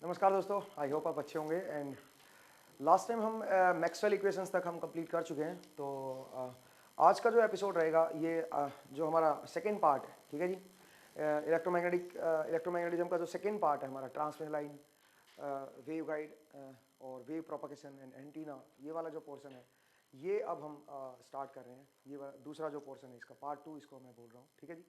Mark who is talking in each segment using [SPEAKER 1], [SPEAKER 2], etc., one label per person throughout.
[SPEAKER 1] नमस्कार दोस्तों, I hope आप अच्छे होंगे। एंड लास्ट टाइम हम मैक्सवेल इक्वेशंस तक हम कंप्लीट कर चुके हैं। तो आज का जो एपिसोड रहेगा ये जो हमारा सेकेंड पार्ट है, ठीक है जी। इलेक्ट्रोमैग्नेटिज्म का जो सेकेंड पार्ट है हमारा, ट्रांसमिशन लाइन, वेव गाइड और वेव प्रोपगेशन एंड एंटीना, ये वाला जो पोर्शन है ये अब हम स्टार्ट कर रहे हैं। ये दूसरा जो पोर्शन है इसका पार्ट 2 इसको मैं बोल रहा हूँ, ठीक है जी।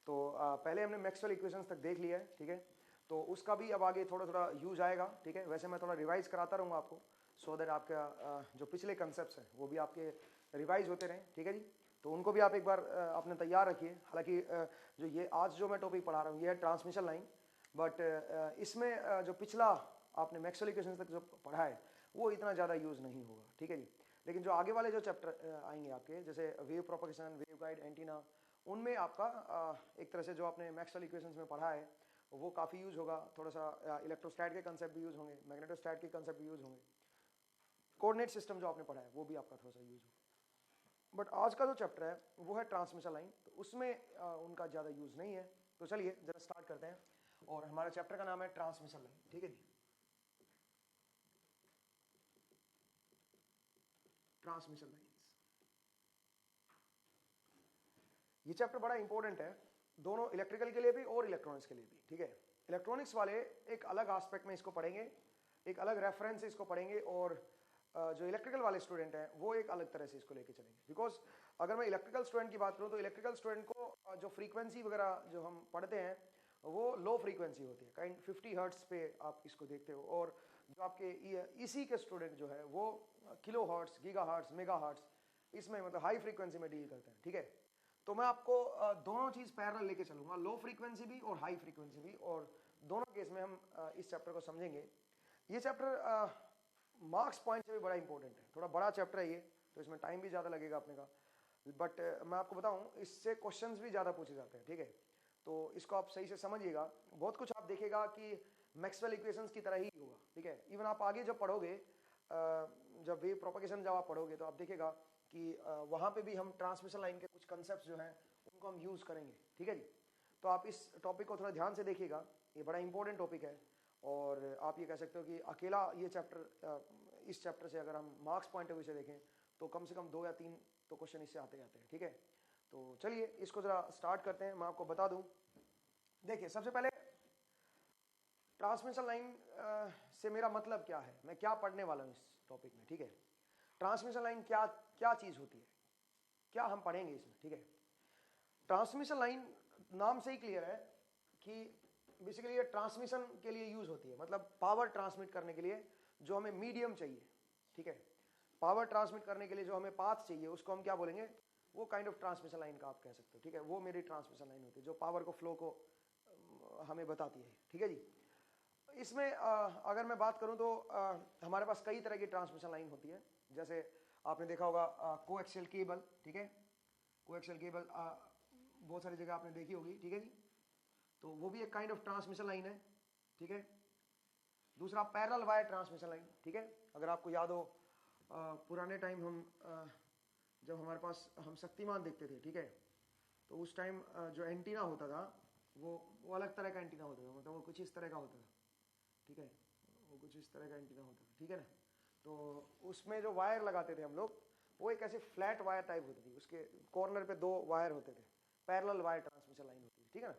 [SPEAKER 1] तो पहले हमने मैक्सवेल इक्वेशंस तक देख लिया है, ठीक है। तो उसका भी अब आगे थोड़ा थोड़ा यूज आएगा, ठीक है। वैसे मैं थोड़ा रिवाइज कराता रहूँगा आपको, सो दैट आपका जो पिछले कंसेप्ट्स हैं वो भी आपके रिवाइज होते रहें, ठीक है जी। तो उनको भी आप एक बार अपने तैयार रखिए। हालांकि जो ये आज जो मैं टॉपिक पढ़ा रहा हूँ ये है ट्रांसमिशन लाइन, बट इसमें जो पिछला आपने मैक्सवेल इक्वेशंस तक जो पढ़ा है वो इतना ज़्यादा यूज़ नहीं होगा, ठीक है जी। लेकिन जो आगे वाले जो चैप्टर आएंगे आपके, जैसे wave propagation, wave guide, antenna, उनमें आपका एक तरह से जो आपने मैक्सवेल इक्वेशंस में पढ़ा है वो काफ़ी यूज होगा। थोड़ा सा इलेक्ट्रोस्टैट के कंसेप्ट भी यूज होंगे, मैग्नेटोस्टैट के कंसेप्ट भी यूज होंगे, कोऑर्डिनेट सिस्टम जो आपने पढ़ा है वो भी आपका थोड़ा सा यूज होगा। बट आज का जो चैप्टर है वो है ट्रांसमिशन लाइन, तो उसमें उनका ज़्यादा यूज नहीं है। तो चलिए जरा स्टार्ट करते हैं। और हमारे चैप्टर का नाम है ट्रांसमिशन लाइन, ठीक है जी। ट्रांसमिशन लाइन्स, ये चैप्टर बड़ा इंपॉर्टेंट है, दोनों इलेक्ट्रिकल के लिए भी और इलेक्ट्रॉनिक्स के लिए भी, ठीक है। इलेक्ट्रॉनिक्स वाले एक अलग एस्पेक्ट में इसको पढ़ेंगे, एक अलग रेफरेंस से इसको पढ़ेंगे, और जो इलेक्ट्रिकल वाले स्टूडेंट हैं वो एक अलग तरह से इसको लेके चलेंगे। बिकॉज अगर मैं इलेक्ट्रिकल स्टूडेंट की बात करूं तो इलेक्ट्रिकल स्टूडेंट को जो फ्रीक्वेंसी वगैरह जो हम पढ़ते हैं वो लो फ्रीक्वेंसी होती है, काइंड 50 हर्ट्स पे आप इसको देखते हो। और जो आपके इसी के स्टूडेंट जो है वो kilo hertz, giga hertz, mega hertz, इसमें मतलब हाई फ्रीक्वेंसी में डील करते हैं, ठीक है। तो मैं आपको दोनों चीज़ पैरेलल लेके चलूंगा, लो फ्रीक्वेंसी भी और हाई फ्रीक्वेंसी भी, और दोनों केस में हम इस चैप्टर को समझेंगे। ये चैप्टर मार्क्स पॉइंट से भी बड़ा इंपॉर्टेंट है, थोड़ा बड़ा चैप्टर है ये, तो इसमें टाइम भी ज़्यादा लगेगा अपने का। बट मैं आपको बताऊं इससे क्वेश्चंस भी ज़्यादा पूछे जाते हैं, ठीक है। तो इसको आप सही से समझिएगा। बहुत कुछ आप देखेगा कि मैक्सवेल इक्वेशंस की तरह ही होगा, ठीक है। इवन आप आगे जब पढ़ोगे, जब वेव प्रोपगेशन जब आप पढ़ोगे तो आप देखेगा कि वहाँ पे भी हम ट्रांसमिशन लाइन के कुछ कंसेप्ट जो हैं उनको हम यूज़ करेंगे, ठीक है जी। तो आप इस टॉपिक को थोड़ा ध्यान से देखिएगा, ये बड़ा इंपॉर्टेंट टॉपिक है। और आप ये कह सकते हो कि अकेला ये चैप्टर, इस चैप्टर से अगर हम मार्क्स पॉइंट ऑफ व्यू से देखें तो कम से कम 2 या 3 तो क्वेश्चन इससे आते जाते हैं, ठीक है। तो चलिए इसको ज़रा स्टार्ट करते हैं। मैं आपको बता दूं, देखिए सबसे पहले ट्रांसमिशन लाइन से मेरा मतलब क्या है, मैं क्या पढ़ने वाला हूँ इस टॉपिक में, ठीक है। ट्रांसमिशन लाइन क्या क्या चीज़ होती है, क्या हम पढ़ेंगे इसमें, ठीक है। ट्रांसमिशन लाइन नाम से ही क्लियर है कि बेसिकली ये ट्रांसमिशन के लिए यूज होती है, मतलब पावर ट्रांसमिट करने के लिए जो हमें मीडियम चाहिए, ठीक है। पावर ट्रांसमिट करने के लिए जो हमें पाथ चाहिए उसको हम क्या बोलेंगे, वो काइंड ऑफ ट्रांसमिशन लाइन का आप कह सकते हो, ठीक है। वो मेरी ट्रांसमिशन लाइन होती है जो पावर को, फ्लो को हमें बताती है, ठीक है जी। इसमें अगर मैं बात करूं तो हमारे पास कई तरह की ट्रांसमिशन लाइन होती है। जैसे आपने देखा होगा कोएक्सियल केबल, ठीक है। कोएक्सियल केबल बहुत सारी जगह आपने देखी होगी, ठीक है जी। तो वो भी एक काइंड ऑफ ट्रांसमिशन लाइन है, ठीक है। दूसरा पैरेलल वायर ट्रांसमिशन लाइन, ठीक है। अगर आपको याद हो पुराने टाइम हम जब हमारे पास हम शक्तिमान देखते थे, ठीक है, तो उस टाइम जो एंटीना होता था वो अलग तरह का एंटीना होता था, मतलब वो कुछ इस तरह का होता था, ठीक है। वो कुछ इस तरह का एंटीना होता था, ठीक है ना। तो उसमें जो वायर लगाते थे हम लोग वो एक ऐसे फ्लैट वायर टाइप होती थी, उसके कॉर्नर पे 2 वायर होते थे, पैरेलल वायर ट्रांसमिशन लाइन होती थी, ठीक है ना।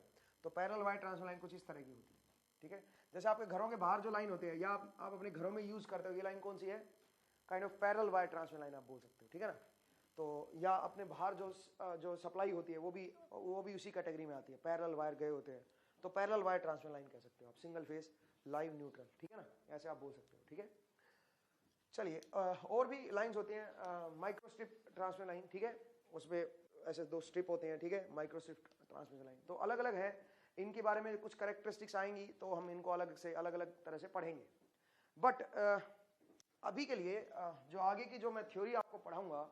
[SPEAKER 1] तो पैरेलल वायर ट्रांसमिशन लाइन कुछ इस तरह की होती है, ठीक है। जैसे आपके घरों के बाहर जो लाइन होती है या आप अपने घरों में यूज करते हो, ये लाइन कौन सी है, kind of parallel wire transmission line आप बोल सकते हो, ठीक है ना। तो या अपने बाहर जो सप्लाई होती है वो भी उसी कैटेगरी में आती है, पैरेलल वायर गए होते हैं, तो पैरेलल वायर ट्रांसमिशन लाइन कह सकते हो आप, सिंगल फेस लाइव न्यूट्रल, ठीक है ना, ऐसे आप बोल सकते हो, ठीक है। चलिए और भी लाइंस होती हैं, माइक्रो स्ट्रिप ट्रांसमिशन लाइन, ठीक है। उसमें ऐसे 2 स्ट्रिप होते हैं, ठीक है, माइक्रो स्ट्रिप ट्रांसमिशन लाइन। तो अलग अलग है, इनके बारे में कुछ कैरेक्टरिस्टिक्स आएंगी तो हम इनको अलग अलग तरह से पढ़ेंगे। बट अभी के लिए जो आगे की जो मैं थ्योरी आपको पढ़ाऊंगा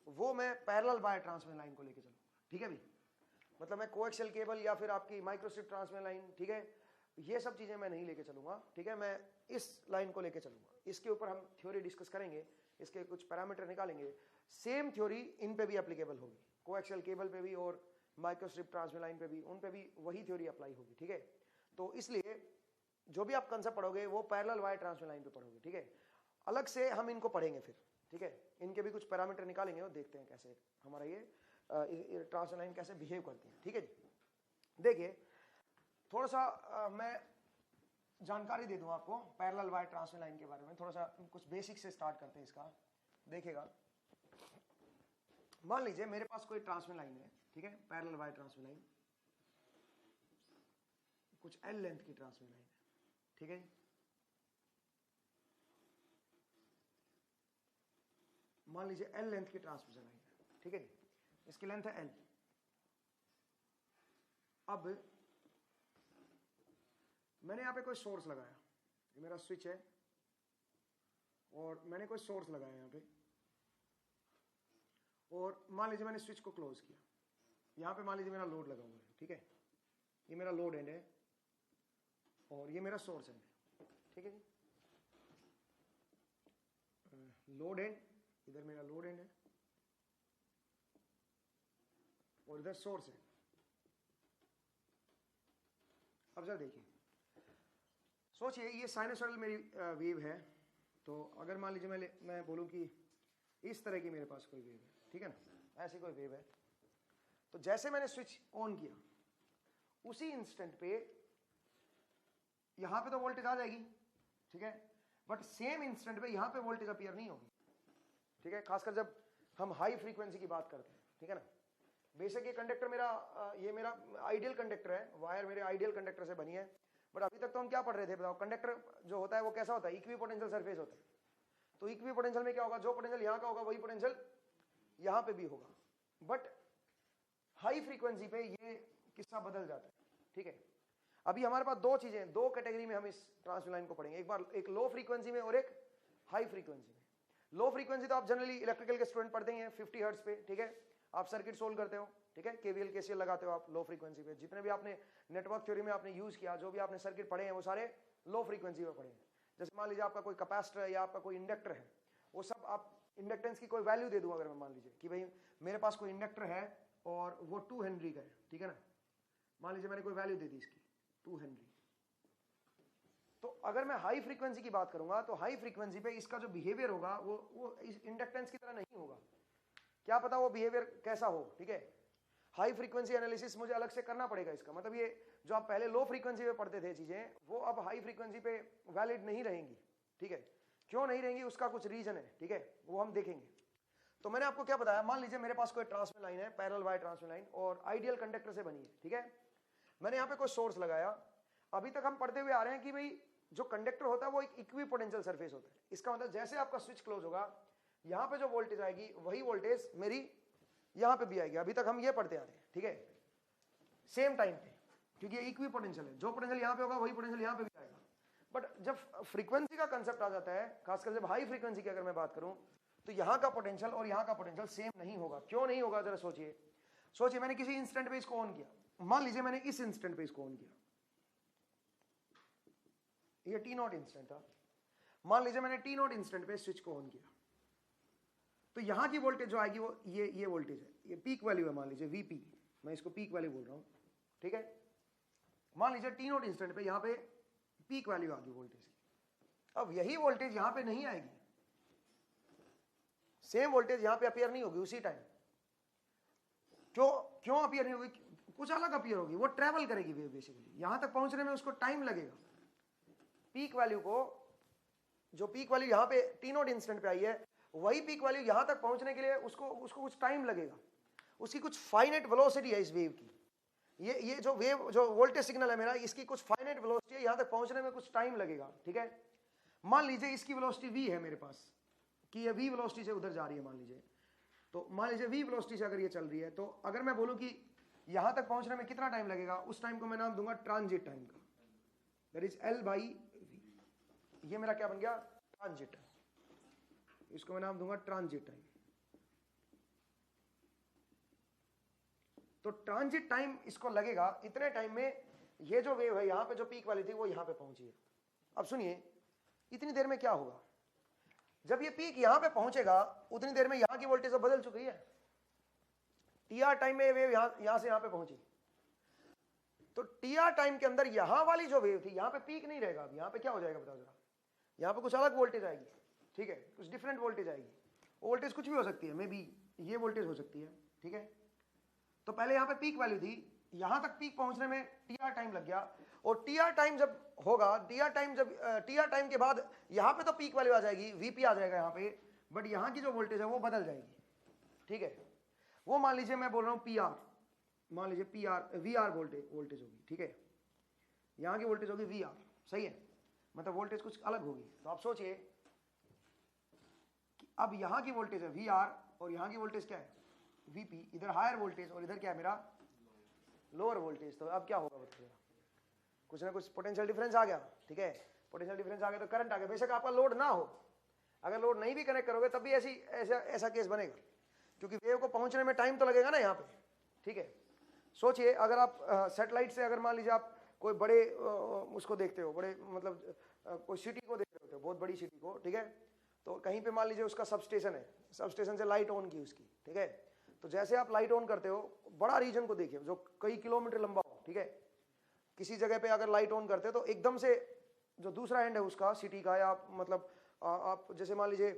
[SPEAKER 1] वो मैं पैरेलल वायर ट्रांसमिशन लाइन को लेकर चलूंगा, ठीक है भी। मतलब मैं कोएक्सियल केबल या फिर आपकी माइक्रोस्ट्रिप ट्रांसमिशन लाइन, ठीक है, ये सब चीजें मैं नहीं लेके चलूंगा, ठीक है। मैं इस लाइन को लेके चलूंगा, इसके ऊपर हम थ्योरी डिस्कस करेंगे, इसके कुछ पैरामीटर निकालेंगे। सेम थ्योरी इन पे भी एप्लीकेबल होगी, कोएक्सियल केबल पे भी और माइक्रोस्ट्रिप ट्रांसमिशन लाइन पे भी, उन पे भी वही थ्योरी अप्लाई होगी, ठीक है। तो इसलिए जो भी आप कंसेप्ट पढ़ोगे वो पैरेलल वायर ट्रांसमिशन लाइन पे पढ़ोगे, ठीक है। अलग से हम इनको पढ़ेंगे फिर, ठीक है। इनके भी कुछ पैरामीटर निकालेंगे और देखते हैं कैसे हमारा ये ट्रांसमिशन लाइन कैसे बिहेव करती है, ठीक है जी। देखिए थोड़ा सा मैं जानकारी दे दूं आपको पैरेलल वायर ट्रांसमिशन लाइन के बारे में, थोड़ा सा कुछ बेसिक से स्टार्ट करते हैं इसका। देखिएगा, मान लीजिए मेरे पास कोई ट्रांसमिशन लाइन है, ठीक है, पैरेलल वायर ट्रांसमिशन लाइन, कुछ एल लेंथ की ट्रांसमिशन लाइन है, ठीक है। मान लीजिए एल लेंथ की ट्रांसमिशन लाइन है, ठीक है जी, इसकी लेंथ है एल। अब मैंने यहां पे कोई सोर्स लगाया, ये मेरा स्विच है और मैंने कोई सोर्स लगाया यहां पे, और मान लीजिए मैंने स्विच को क्लोज किया। यहां पे मान लीजिए मेरा लोड लगा हुआ है, ठीक है, ये मेरा लोड एंड है और ये मेरा सोर्स एंड है, ठीक है जी। लोड एंड, इधर मेरा लोड एंड है और इधर सोर्स है। अब जरा देखिए, सोचिए ये साइनसॉइडल मेरी वेव है, तो अगर मान लीजिए मैं बोलूं कि इस तरह की मेरे पास कोई वेव है, ठीक है ना, ऐसी कोई वेव है, तो जैसे मैंने स्विच ऑन किया उसी इंस्टेंट पे यहां पे तो वोल्टेज आ जाएगी, ठीक है, बट सेम इंस्टेंट पे यहां पे वोल्टेज अपीयर नहीं होगी, ठीक है, खासकर जब हम हाई फ्रीक्वेंसी की बात करते हैं, ठीक है ना। बेशक ये कंडक्टर मेरा ये मेरा आइडियल कंडक्टर है, वायर मेरे आइडियल कंडक्टर से बनी है, बट अभी तक तो हम क्या पढ़ रहे थे बताओ, कंडक्टर जो होता है वो कैसा होता है, इक्विपोटेंशियल सरफेस होता है। तो इक्विपोटेंशियल में क्या होगा, जो पोटेंशियल यहां का होगा वही पोटेंशियल यहां पे भी होगा, बट हाई फ्रीक्वेंसी पे ये किस्सा बदल जाता है, ठीक है। अभी हमारे पास दो चीजें, दो कैटेगरी में हम इस ट्रांसमिशन लाइन को पढ़ेंगे, एक बार एक लो फ्रीक्वेंसी में और एक हाई फ्रीक्वेंसी में। लो फ्रीक्वेंसी तो आप जनरली इलेक्ट्रिकल के स्टूडेंट पढ़ते ही हैं 50 हर्ट्ज पे, ठीक है, आप सर्किट सोल्व करते हो, ठीक है, केवीएल केसीएल लगाते हो आप लो फ्रीक्वेंसी पे। जितने भी आपने नेटवर्क थ्योरी में आपने यूज किया, जो भी आपने सर्किट पढ़े हैं वो सारे लो फ्रीक्वेंसी पे पढ़े हैं। जैसे मान लीजिए आपका कोई कैपेसिटर है या आपका कोई इंडक्टर है, वो सब आप इंडक्टेंस की कोई वैल्यू दे दूं, अगर मैं मान लीजिए कि भाई मेरे पास कोई इंडक्टर है और वो 2 हेनरी का है, ठीक है ना, मान लीजिए मैंने कोई वैल्यू दे दी इसकी 2 हेनरी, तो अगर मैं हाई फ्रीक्वेंसी की बात करूंगा तो हाई फ्रीक्वेंसी पे इसका जो बिहेवियर होगा वो इस इंडक्टेंस की तरह नहीं होगा, क्या पता वो बिहेवियर कैसा हो, ठीक है। हाई फ्रीक्वेंसी एनालिसिस मुझे अलग से करना पड़ेगा, इसका मतलब ये जो आप पहले लो फ्रीक्वेंसी पे पढ़ते थे चीजें, वो अब हाई फ्रीक्वेंसी पे वैलिड नहीं रहेंगी, ठीक है। क्यों नहीं रहेंगी, उसका कुछ रीजन है, ठीक है, वो हम देखेंगे। तो मैंने आपको क्या बताया, मान लीजिए मेरे पास कोई ट्रांसमिशन लाइन है, पैरेलल वायर ट्रांसमिशन लाइन, और आइडियल कंडक्टर से बनी है, ठीक है। मैंने यहाँ पे कोई सोर्स लगाया, अभी तक हम पढ़ते हुए आ रहे हैं कि भाई जो कंडक्टर होता है वो एक इक्विपोटेंशियल सरफेस होता है। इसका मतलब जैसे आपका स्विच क्लोज होगा, यहां पे जो वोल्टेज आएगी वही वोल्टेज मेरी यहां पे भी आएगी। अभी तक हम ये पढ़ते आ रहे हैं, ठीक है, सेम टाइम पे, क्योंकि इक्विपोटेंशियल है, जो पोटेंशियल यहां पे होगा वही पोटेंशियल यहां पे भी आएगा। बट जब फ्रीक्वेंसी का कंसेप्ट आ जाता है, खासकर जब हाई फ्रीक्वेंसी की अगर मैं बात करूं, तो यहां का पोटेंशियल और यहां का पोटेंशियल सेम नहीं होगा। क्यों नहीं होगा, जरा सोचिए मैंने किसी इंस्टेंट पे इसको ऑन किया, मान लीजिए मैंने इस इंस्टेंट पे इसको ऑन किया, ये टी नॉट इंस्टेंट था, मान लीजिए मैंने टी नॉट इंस्टेंट पे स्विच को ऑन किया, तो यहां की वोल्टेज जो आएगी वो ये वोल्टेज है, ये पीक वैल्यू है, मान लीजिए वीपी, मैं इसको पीक वैल्यू बोल रहा हूं, ठीक है। मान लीजिए टी नॉट इंस्टेंट पे यहां पे पीक वैल्यू आ गई वोल्टेज की। अब यही वोल्टेज यहां पे नहीं आएगी, सेम वोल्टेज यहां पे अपीयर नहीं होगी उसी टाइम। क्यों अपीयर नहीं होगी, कुछ अलग अपीयर होगी, वो ट्रेवल करेगी वेव, बेसिकली यहां तक पहुंचने में उसको टाइम लगेगा। पीक वैल्यू को, जो पीक वैल्यू यहां पे टी नॉट इंस्टेंट पे आई है, वही पीक वैल्यू यहां तक पहुंचने के लिए उसको कुछ टाइम लगेगा, उसकी कुछ फाइनाइट वेलोसिटी है इस वेव की। ये जो वेव, जो वोल्टेज सिग्नल है मेरा, इसकी कुछ फाइनाइट वेलोसिटी है, यहां तक पहुंचने में कुछ टाइम लगेगा, ठीक है। मान लीजिए इसकी वेलोसिटी v है मेरे पास, कि ये v वेलोसिटी से उधर जा रही है, मान लीजिए, तो मान लीजिए v वेलोसिटी से अगर ये चल रही है, तो अगर मैं बोलूं कि यहां तक पहुंचने में कितना टाइम लगेगा, उस टाइम को मैं नाम दूंगा ट्रांजिट टाइम का, that is L by v। ये मेरा क्या बन गया, ट्रांजिट, इसको मैं नाम दूंगा ट्रांजिट टाइम। तो ट्रांजिट टाइम इसको लगेगा, इतने टाइम में ये जो वेव है यहां पे जो पीक वाली थी वो यहां पे पहुंची है। अब सुनिए, इतनी देर में क्या होगा, जब ये पीक यहां पे पहुंचेगा उतनी देर में यहां की वोल्टेज तो बदल चुकी है, टीआर टाइम में वेव यहां से यहां पे पहुंची, तो टी आर टाइम के अंदर यहां वाली जो वेव थी, यहां पे पीक नहीं रहेगा, अब यहां पे क्या हो जाएगा बताओ जरा, यहां पे कुछ अलग वोल्टेज आएगी, ठीक है, कुछ डिफरेंट वोल्टेज आएगी। वोल्टेज कुछ भी हो सकती है, मे बी ये वोल्टेज हो सकती है, ठीक है। तो पहले यहां पे पीक वैल्यू थी, यहां तक पीक पहुंचने में टी आर टाइम लग गया, और टी आर टाइम जब होगा, टी आर टाइम के बाद यहां पे तो पीक वैल्यू आ जाएगी, वीपी आ जाएगा यहां पे, बट यहां की जो वोल्टेज है वो बदल जाएगी, ठीक है। वो मान लीजिए मैं बोल रहा हूं पी आर, मान लीजिए P R V R voltage होगी, ठीक है, यहां की वोल्टेज होगी वी आर, सही है, मतलब वोल्टेज कुछ अलग होगी। तो आप सोचिए कि अब यहां की वोल्टेज है वी आर और यहां की वोल्टेज क्या है वीपी, इधर हायर वोल्टेज और इधर क्या है मेरा लोअर वोल्टेज। तो अब क्या होगा बताइए, कुछ ना कुछ पोटेंशियल डिफरेंस आ गया, ठीक है, पोटेंशियल डिफरेंस आ गया तो करंट आ गया। बेशक आपका लोड ना हो, अगर लोड नहीं भी कनेक्ट करोगे तब भी ऐसा केस बनेगा, क्योंकि वेव को पहुंचने में टाइम तो लगेगा ना यहाँ पे, ठीक है। सोचिए अगर आप सैटेलाइट से अगर मान लीजिए आप कोई बड़े उसको देखते हो, बड़े मतलब कोई सिटी को देख रहे हो, बहुत बड़ी सिटी को, ठीक है, तो कहीं पे मान लीजिए उसका सब स्टेशन है, सब स्टेशन से लाइट ऑन की उसकी, ठीक है, तो जैसे आप लाइट ऑन करते हो, बड़ा रीजन को देखिए जो कई किलोमीटर लंबा हो, ठीक है, किसी जगह पे अगर लाइट ऑन करते हो तो एकदम से जो दूसरा एंड है उसका सिटी का, या मतलब आप जैसे मान लीजिए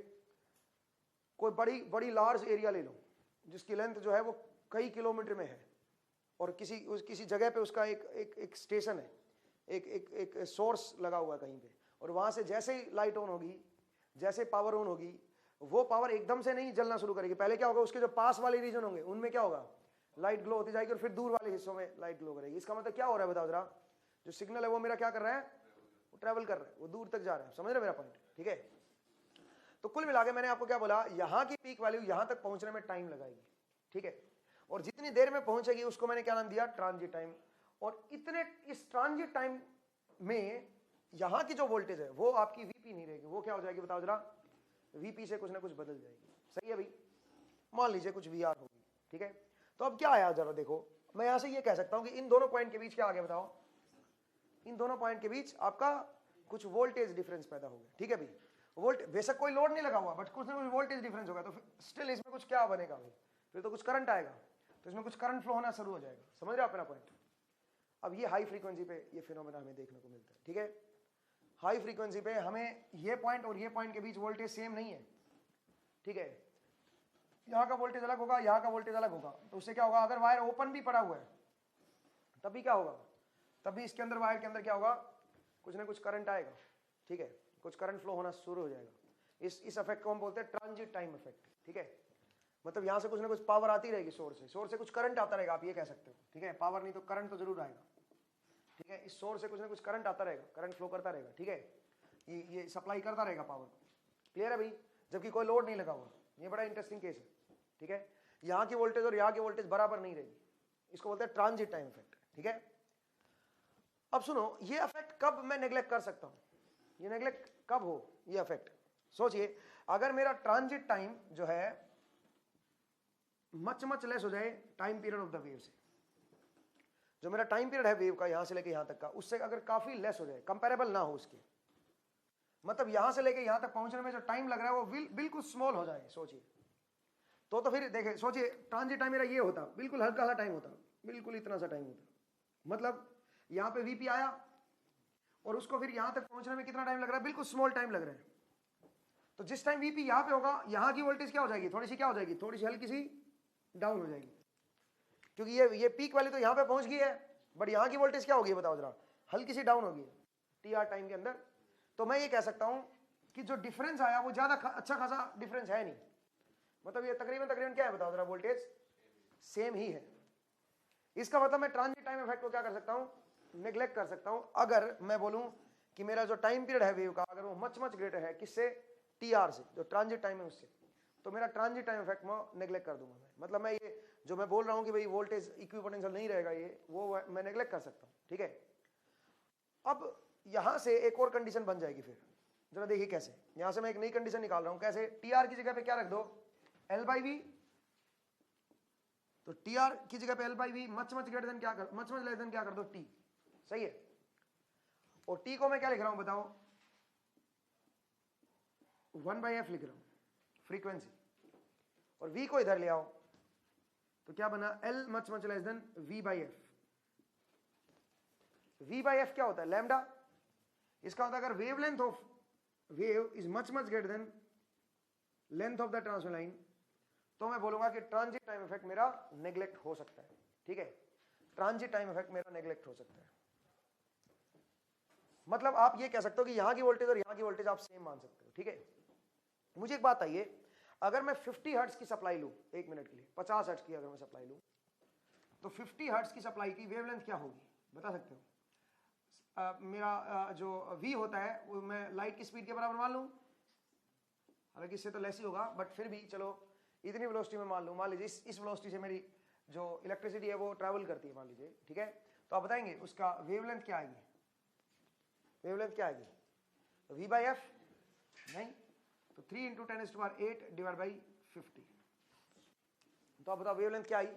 [SPEAKER 1] कोई बड़ी लार्ज एरिया ले लो जिसकी लेंथ जो है वो कई किलोमीटर में है, और किसी जगह पे उसका एक स्टेशन है, एक सोर्स लगा हुआ है कहीं पे, और वहां से जैसे ही लाइट ऑन होगी, जैसे पावर ऑन होगी, वो पावर एकदम से नहीं जलना शुरू करेगी। पहले क्या होगा, उसके जो पास वाले रीजन होंगे उनमें क्या होगा, लाइट ग्लो होती जाएगी, और फिर दूर वाले हिस्सों में लाइट ग्लो करेगी। इसका मतलब क्या हो रहा है बताओ जरा, जो सिग्नल है वो मेरा क्या कर रहा है, वो ट्रेवल कर रहा है, वो दूर तक जा रहा है। समझ रहे मेरा पॉइंट, ठीक है। तो कुल मिला के मैंने आपको क्या बोला, यहां की पीक वैल्यू यहां तक पहुंचने में टाइम लगाएगी, ठीक है, और जितनी देर में पहुंचेगी उसको मैंने क्या नाम दिया, ट्रांजिट टाइम। और इस ट्रांजिट टाइम में यहां की जो वोल्टेज है वो आपकी वीपी नहीं रहेगी, वो क्या हो जाएगी बताओ जरा, वीपी से कुछ ना कुछ बदल जाएगी, सही है भाई। मान लीजिए कुछ वी आर होगी, ठीक है। तो अब क्या आया जरा देखो, मैं यहां से ये कह सकता हूं कि इन दोनों पॉइंट के बीच क्या आ गया बताओ, इन दोनों पॉइंट के बीच आपका कुछ वोल्टेज डिफरेंस पैदा हो गया, ठीक है भाई। बेशक कोई लोड नहीं लगा हुआ, बट कुछ ना कुछ वोल्टेज डिफरेंस होगा, तो स्टिल इसमें कुछ क्या बनेगा भाई, फिर तो कुछ करंट आएगा, तो इसमें कुछ करंट फ्लो होना शुरू हो जाएगा। समझ रहे हो अपना पॉइंट। अब ये हाई फ्रीक्वेंसी पे ये फिनोमेना हमें देखने को मिलता है, ठीक है। हाई फ्रीक्वेंसी पे हमें ये पॉइंट और ये पॉइंट के बीच वोल्टेज सेम नहीं है, ठीक है, यहाँ का वोल्टेज अलग होगा, यहाँ का वोल्टेज अलग होगा। तो उससे क्या होगा, अगर वायर ओपन भी पड़ा हुआ है तब भी क्या होगा, तब भी इसके अंदर वायर के अंदर क्या होगा, कुछ ना कुछ करंट आएगा, ठीक है, कुछ करंट फ्लो होना शुरू हो जाएगा। इस इफेक्ट को हम बोलते हैं ट्रांजिट टाइम इफेक्ट, ठीक है। मतलब यहां से कुछ ना कुछ पावर आती रहेगी, सोर्स से कुछ करंट आता रहेगा, आप ये कह सकते हो, ठीक है। पावर नहीं तो करंट तो जरूर आएगा, ठीक है। इस सोर्स से कुछ ना कुछ करंट आता रहेगा, करंट फ्लो करता रहेगा, ठीक है, ये सप्लाई करता रहेगा पावर। क्लियर है भाई, जबकि कोई लोड नहीं लगा हुआ। ये बड़ा इंटरेस्टिंग केस है, ठीक है। यहाँ की वोल्टेज और यहाँ की वोल्टेज बराबर नहीं रहेगी, इसको बोलते हैं ट्रांजिट टाइम इफेक्ट, ठीक है। अब सुनो, ये इफेक्ट कब मैं नेग्लेक्ट कर सकता हूं, ये नेग्लेक्ट कब हो ये इफेक्ट। सोचिए अगर मेरा ट्रांजिट टाइम जो है मच लेस हो जाए time period of the wave से, जो मेरा टाइम पीरियड है वेव का यहां से लेके यहां तक का, उससे अगर काफी लेस हो जाए, कंपेरेबल ना हो उसके, मतलब यहां से लेके यहां तक पहुंचने में जो टाइम लग रहा है वो बिल्कुल स्मॉल हो जाए। सोचिए तो फिर देखें, सोचिए ट्रांजिट टाइम मेरा ये होता, बिल्कुल हल्का सा टाइम होता, बिल्कुल इतना सा टाइम होता, मतलब यहां पे वीपी आया और उसको फिर यहां तक पहुंचने में कितना टाइम लग रहा है, बिल्कुल स्मॉल टाइम लग रहा है। तो जिस टाइम वीपी यहां पे होगा, यहां की वोल्टेज क्या हो जाएगी, थोड़ी सी क्या हो जाएगी, थोड़ी सी हल्की सी डाउन हो जाएगी, क्योंकि ये पीक वाली तो यहां पे पहुंच गई है, बट यहां की वोल्टेज क्या होगी बताओ जरा, हल्की सी डाउन होगी टी आर टाइम के अंदर। तो मैं ये कह सकता हूं कि जो डिफरेंस आया वो ज्यादा अच्छा खासा डिफरेंस है नहीं, मतलब ये तकरीबन क्या है बताओ जरा, वोल्टेज सेम ही है। इसका मतलब मैं ट्रांजिट टाइम इफेक्ट को क्या कर सकता हूं, नेग्लेक्ट कर सकता हूं। अगर मैं बोलूं कि मेरा जो टाइम पीरियड है वेव का, अगर वो मच ग्रेटर है किससे, टी आर से, जो ट्रांजिट टाइम है उससे, तो मेरा ट्रांजिट टाइम इफेक्ट में नेग्लेक्ट कर दूंगा मैं। मतलब मैं ये जो मैं बोल रहा हूं कि भाई वोल्टेज इक्विपोटेंशियल नहीं रहेगा, ये वो मैं नेग्लेक्ट कर सकता हूं, ठीक है। अब यहां से एक और कंडीशन बन जाएगी, फिर जरा देखिए कैसे, यहां से मैं एक नई कंडीशन निकाल रहा हूं, कैसे, टी आर की जगह पे क्या रख दो, एल बाई वी। तो टी आर की जगह पे L by V much greater than क्या कर, मच लेस देन क्या कर दो, टी, सही है। और टी को मैं क्या लिख रहा हूं बताओ, 1/f लिख रहा हूं फ्रीक्वेंसी, और v को इधर ले आओ तो क्या बना, l much less than v/f, v by F क्या होता है, लैम्डा। इसका मतलब अगर wave length of wave is much much greater then length of the transmission line, तो मैं बोलूंगा कि ट्रांजिट टाइम इफेक्ट मेरा नेग्लेक्ट हो सकता है। ठीक है, ट्रांजिट टाइम इफेक्ट मेरा नेग्लेक्ट हो सकता है। मतलब आप ये कह सकते हो कि यहां की वोल्टेज और यहां की वोल्टेज आप सेम मान सकते हो। ठीक है, मुझे एक बात आइए, अगर मैं 50 हर्ट्ज की सप्लाई लूं 1 मिनट के लिए, 50 हर्ट्ज की अगर मैं सप्लाई लूं, तो 50 हर्ट्ज की सप्लाई की वेवलेंथ क्या होगी बता सकते हो? मेरा जो v होता है वो मैं लाइट की स्पीड के बराबर मान लूं, हालांकि इससे तो लेस ही होगा, बट फिर भी चलो इतनी वेलोसिटी में मान लूं। मान लीजिए इस वेलोसिटी से मेरी जो इलेक्ट्रिसिटी है वो ट्रैवल करती है मान लीजिए। ठीक है, तो आप बताएंगे उसका वेवलेंथ क्या आएगी, वेवलेंथ क्या आएगी? तो v बाई एफ नहीं, तो 3 इंटू 10⁸ डिवाइड बाई 50। तो आप बताओ वेवलेंथ क्या आई?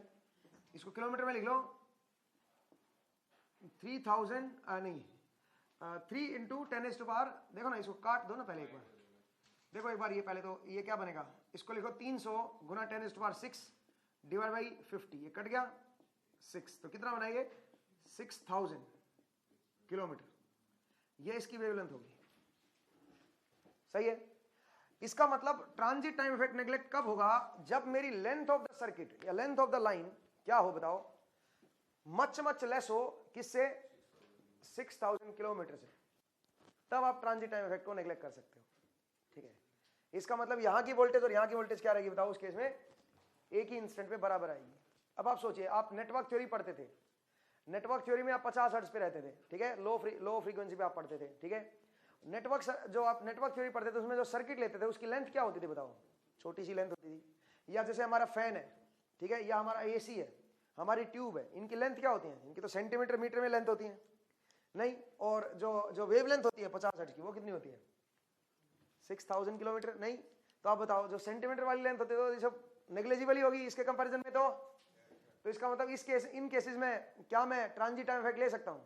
[SPEAKER 1] इसको किलोमीटर में लिख लो, 3000 नहीं 3 इंटू 10⁻, देखो ना इसको काट दो ना पहले एक बार, देखो एक बार ये पहले तो ये क्या बनेगा, इसको लिखो 300 गुना 10⁻6 डिवाइड बाई 50, ये कट गया 6, तो कितना बनाइए 6000 किलोमीटर, ये इसकी वेवलेंथ होगी। सही है, इसका मतलब ट्रांजिट टाइम इफेक्ट नेग्लेक्ट कब होगा? जब मेरी लेंथ ऑफ द सर्किट या लेंथ ऑफ द लाइन क्या हो बताओ, मच मच लेस हो, किससे? 6000 किलोमीटर से, तब आप ट्रांजिट टाइम इफेक्ट को नेग्लेक्ट कर सकते हो। ठीक है, इसका मतलब यहां की वोल्टेज और यहां की वोल्टेज क्या रहेगी बताओ? उस केस में एक ही इंस्टेंट पे बराबर आएगी। अब आप सोचिए, आप नेटवर्क थ्योरी पढ़ते थे, नेटवर्क थ्योरी में आप 50 हर्ट्ज पे रहते थे। ठीक है, लो फ्रीक्वेंसी पे आप पढ़ते थे। ठीक है, नेटवर्क जो आप नेटवर्क थ्योरी पढ़ते थे उसमें जो सर्किट लेते थे उसकी लेंथ क्या होती थी बताओ? छोटी सी लेंथ होती थी। या जैसे हमारा फैन है, ठीक है, या हमारा एसी है, हमारी ट्यूब है, इनकी लेंथ क्या होती है? इनकी तो सेंटीमीटर मीटर में लेंथ होती है नहीं। और जो वेव लेंथ होती है 50 हर्ट्ज की, वो कितनी होती है? 6000 किलोमीटर नहीं। तो आप बताओ, जो सेंटीमीटर वाली लेंथ होती है तो ये सब नेग्लिजिबल ही होगी इसके कंपैरिजन में। तो इसका मतलब इन केसेस में क्या मैं ट्रांजिट टाइम इफेक्ट ले सकता हूं?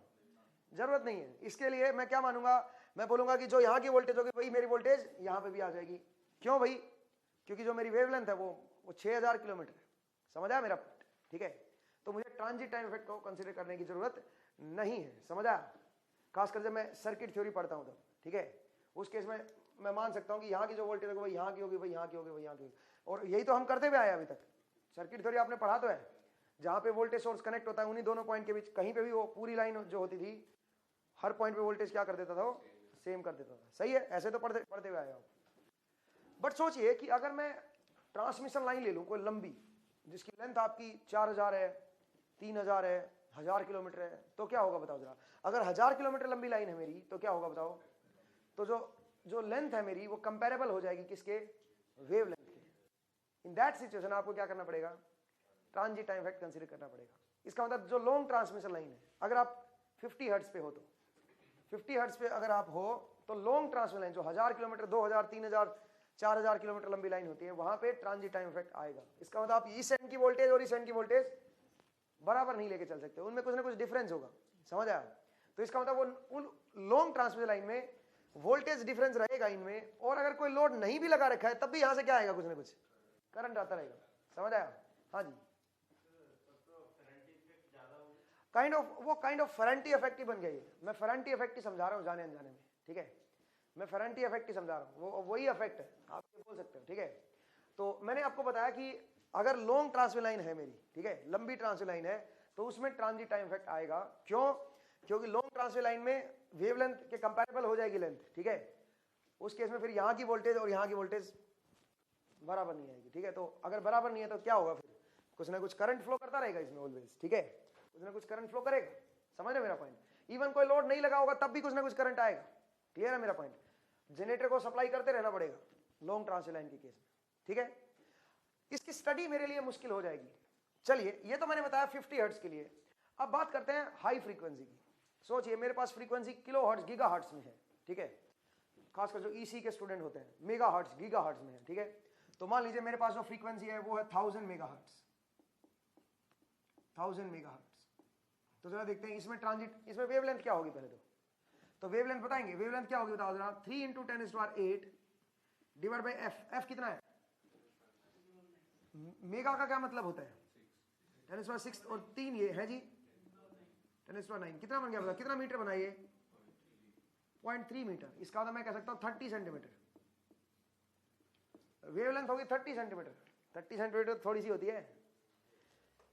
[SPEAKER 1] जरूरत नहीं है। इसके लिए मैं क्या मानूंगा, मैं बोलूंगा कि जो यहाँ की वोल्टेज होगी वही मेरी वोल्टेज यहाँ पे भी आ जाएगी। क्यों भाई? क्योंकि जो मेरी वेवलेंथ है वो 6000 किलोमीटर है। समझ आया मेरा पॉइंट? ठीक है, तो मुझे ट्रांजिट टाइम इफेक्ट को कंसीडर करने की जरूरत नहीं है। समझ आया? खासकर जब मैं सर्किट थ्योरी पढ़ता हूँ तो। ठीक है, उस केस में मैं मान सकता हूँ कि यहाँ की जो वोल्टेज होगी वही यहाँ की होगी, वही यहाँ की होगी, वही यहाँ की होगी। और यही तो हम करते हुए आए अभी तक। सर्किट थ्योरी आपने पढ़ा तो है, जहाँ पे वोल्टेज सोर्स कनेक्ट होता है उन्हीं दोनों पॉइंट के बीच कहीं पे भी वो पूरी लाइन जो होती थी हर पॉइंट पे वोल्टेज क्या कर देता था? वो सेम कर देता था। सही है, ऐसे तो पढ़ते हुए आए हो। बट सोचिए कि अगर मैं ट्रांसमिशन लाइन ले लूं कोई लंबी, जिसकी लेंथ आपकी 4000 है, 3000 है, 1000 किलोमीटर है, तो क्या होगा बताओ जरा? अगर 1000 किलोमीटर लंबी लाइन है मेरी तो क्या होगा बताओ? तो जो लेंथ है मेरी वो कंपेरेबल हो जाएगी किसके? वेव लेंथ के। इन दैट सिचुएशन आपको क्या करना पड़ेगा? ट्रांजिट टाइम इफेक्ट कंसीडर करना पड़ेगा। इसका मतलब जो लॉन्ग ट्रांसमिशन लाइन है, अगर आप 50 हर्ट्ज पे हो तो 50 हर्ट्ज पे अगर आप हो तो लॉन्ग ट्रांसमिशन लाइन जो 1000 किलोमीटर, 2000, 3000, 4000 किलोमीटर लंबी लाइन होती है, वहां पे ट्रांजिट टाइम इफेक्ट आएगा। इसका मतलब आप इस एंड की वोल्टेज और इस एंड की वोल्टेज बराबर नहीं लेके चल सकते, उनमें कुछ ना कुछ डिफरेंस होगा। समझ आया? तो इसका मतलब वो उन लॉन्ग ट्रांसमिशन लाइन में वोल्टेज डिफरेंस रहेगा इनमें, और अगर कोई लोड नहीं भी लगा रखा है तब भी यहां से क्या आएगा? कुछ ना कुछ करंट आता रहेगा। समझ आया? हाँ जी, काइंड ऑफ फेरेंटी इफेक्ट ही बन गई है। मैं फेरेंटी इफेक्ट ही समझा रहा हूँ जाने अनजाने में। ठीक है, मैं फेरेंटी इफेक्ट ही समझा रहा हूँ, वही इफेक्ट है, आप ये बोल सकते हो। ठीक है, तो मैंने आपको बताया कि अगर लॉन्ग ट्रांसमिशन लाइन है मेरी, ठीक है, लंबी ट्रांसमिशन लाइन है, तो उसमें ट्रांजिट टाइम इफेक्ट आएगा। क्यों? क्योंकि लॉन्ग ट्रांसमिशन लाइन में वेवलेंथ के कंपैरेबल हो जाएगी लेंथ। ठीक है, उस केस में फिर यहाँ की वोल्टेज और यहाँ की वोल्टेज बराबर नहीं आएगी। ठीक है, तो अगर बराबर नहीं है तो क्या होगा? फिर कुछ ना कुछ करंट फ्लो करता रहेगा इसमें ऑलवेज। ठीक है, कुछ ना कुछ करंट फ्लो करेगा। समझ रहे मेरा पॉइंट? इवन कोई लोड नहीं लगा होगा तब भी कुछ ना कुछ करंट आएगा। क्लियर है मेरा पॉइंट? जनरेटर को सप्लाई करते रहना पड़ेगा लॉन्ग ट्रांसमिशन लाइन के केस में। ठीक है, इसकी स्टडी मेरे लिए मुश्किल हो जाएगी। चलिए, ये तो मैंने बताया 50 हर्ट्ज के लिए। अब बात करते हैं हाई फ्रीक्वेंसी की। सोचिए मेरे पास frequency kilo hertz, giga hertz में है। ठीक है, खासकर जो ईसी के स्टूडेंट होते हैं मेगा हर्ट्ज, गीगा हर्ट्ज में है। ठीक है, तो मान लीजिए मेरे पास जो फ्रीक्वेंसी है वो है 1000 मेगा हर्ट्ज, 1000 मेगा हर्ट्ज। तो जरा देखते हैं इसमें ट्रांजिट, इसमें वेवलेंथ क्या होगी पहले तो वेवलेंथ बताएंगे। वेवलेंथ क्या होगी बताओ जरा? 3 into 10⁸ divide by F. F कितना है? मेगा का क्या मतलब होता है? 10⁻6 और 3 ये है जी 10⁹ कितना बन गया बताओ, कितना मीटर बना ये? 0.3 मीटर। इसका मतलब मैं कह सकता हूँ 30 सेंटीमीटर। वेवलेंथ होगी 30 सेंटीमीटर। 30 सेंटीमीटर थोड़ी सी होती है।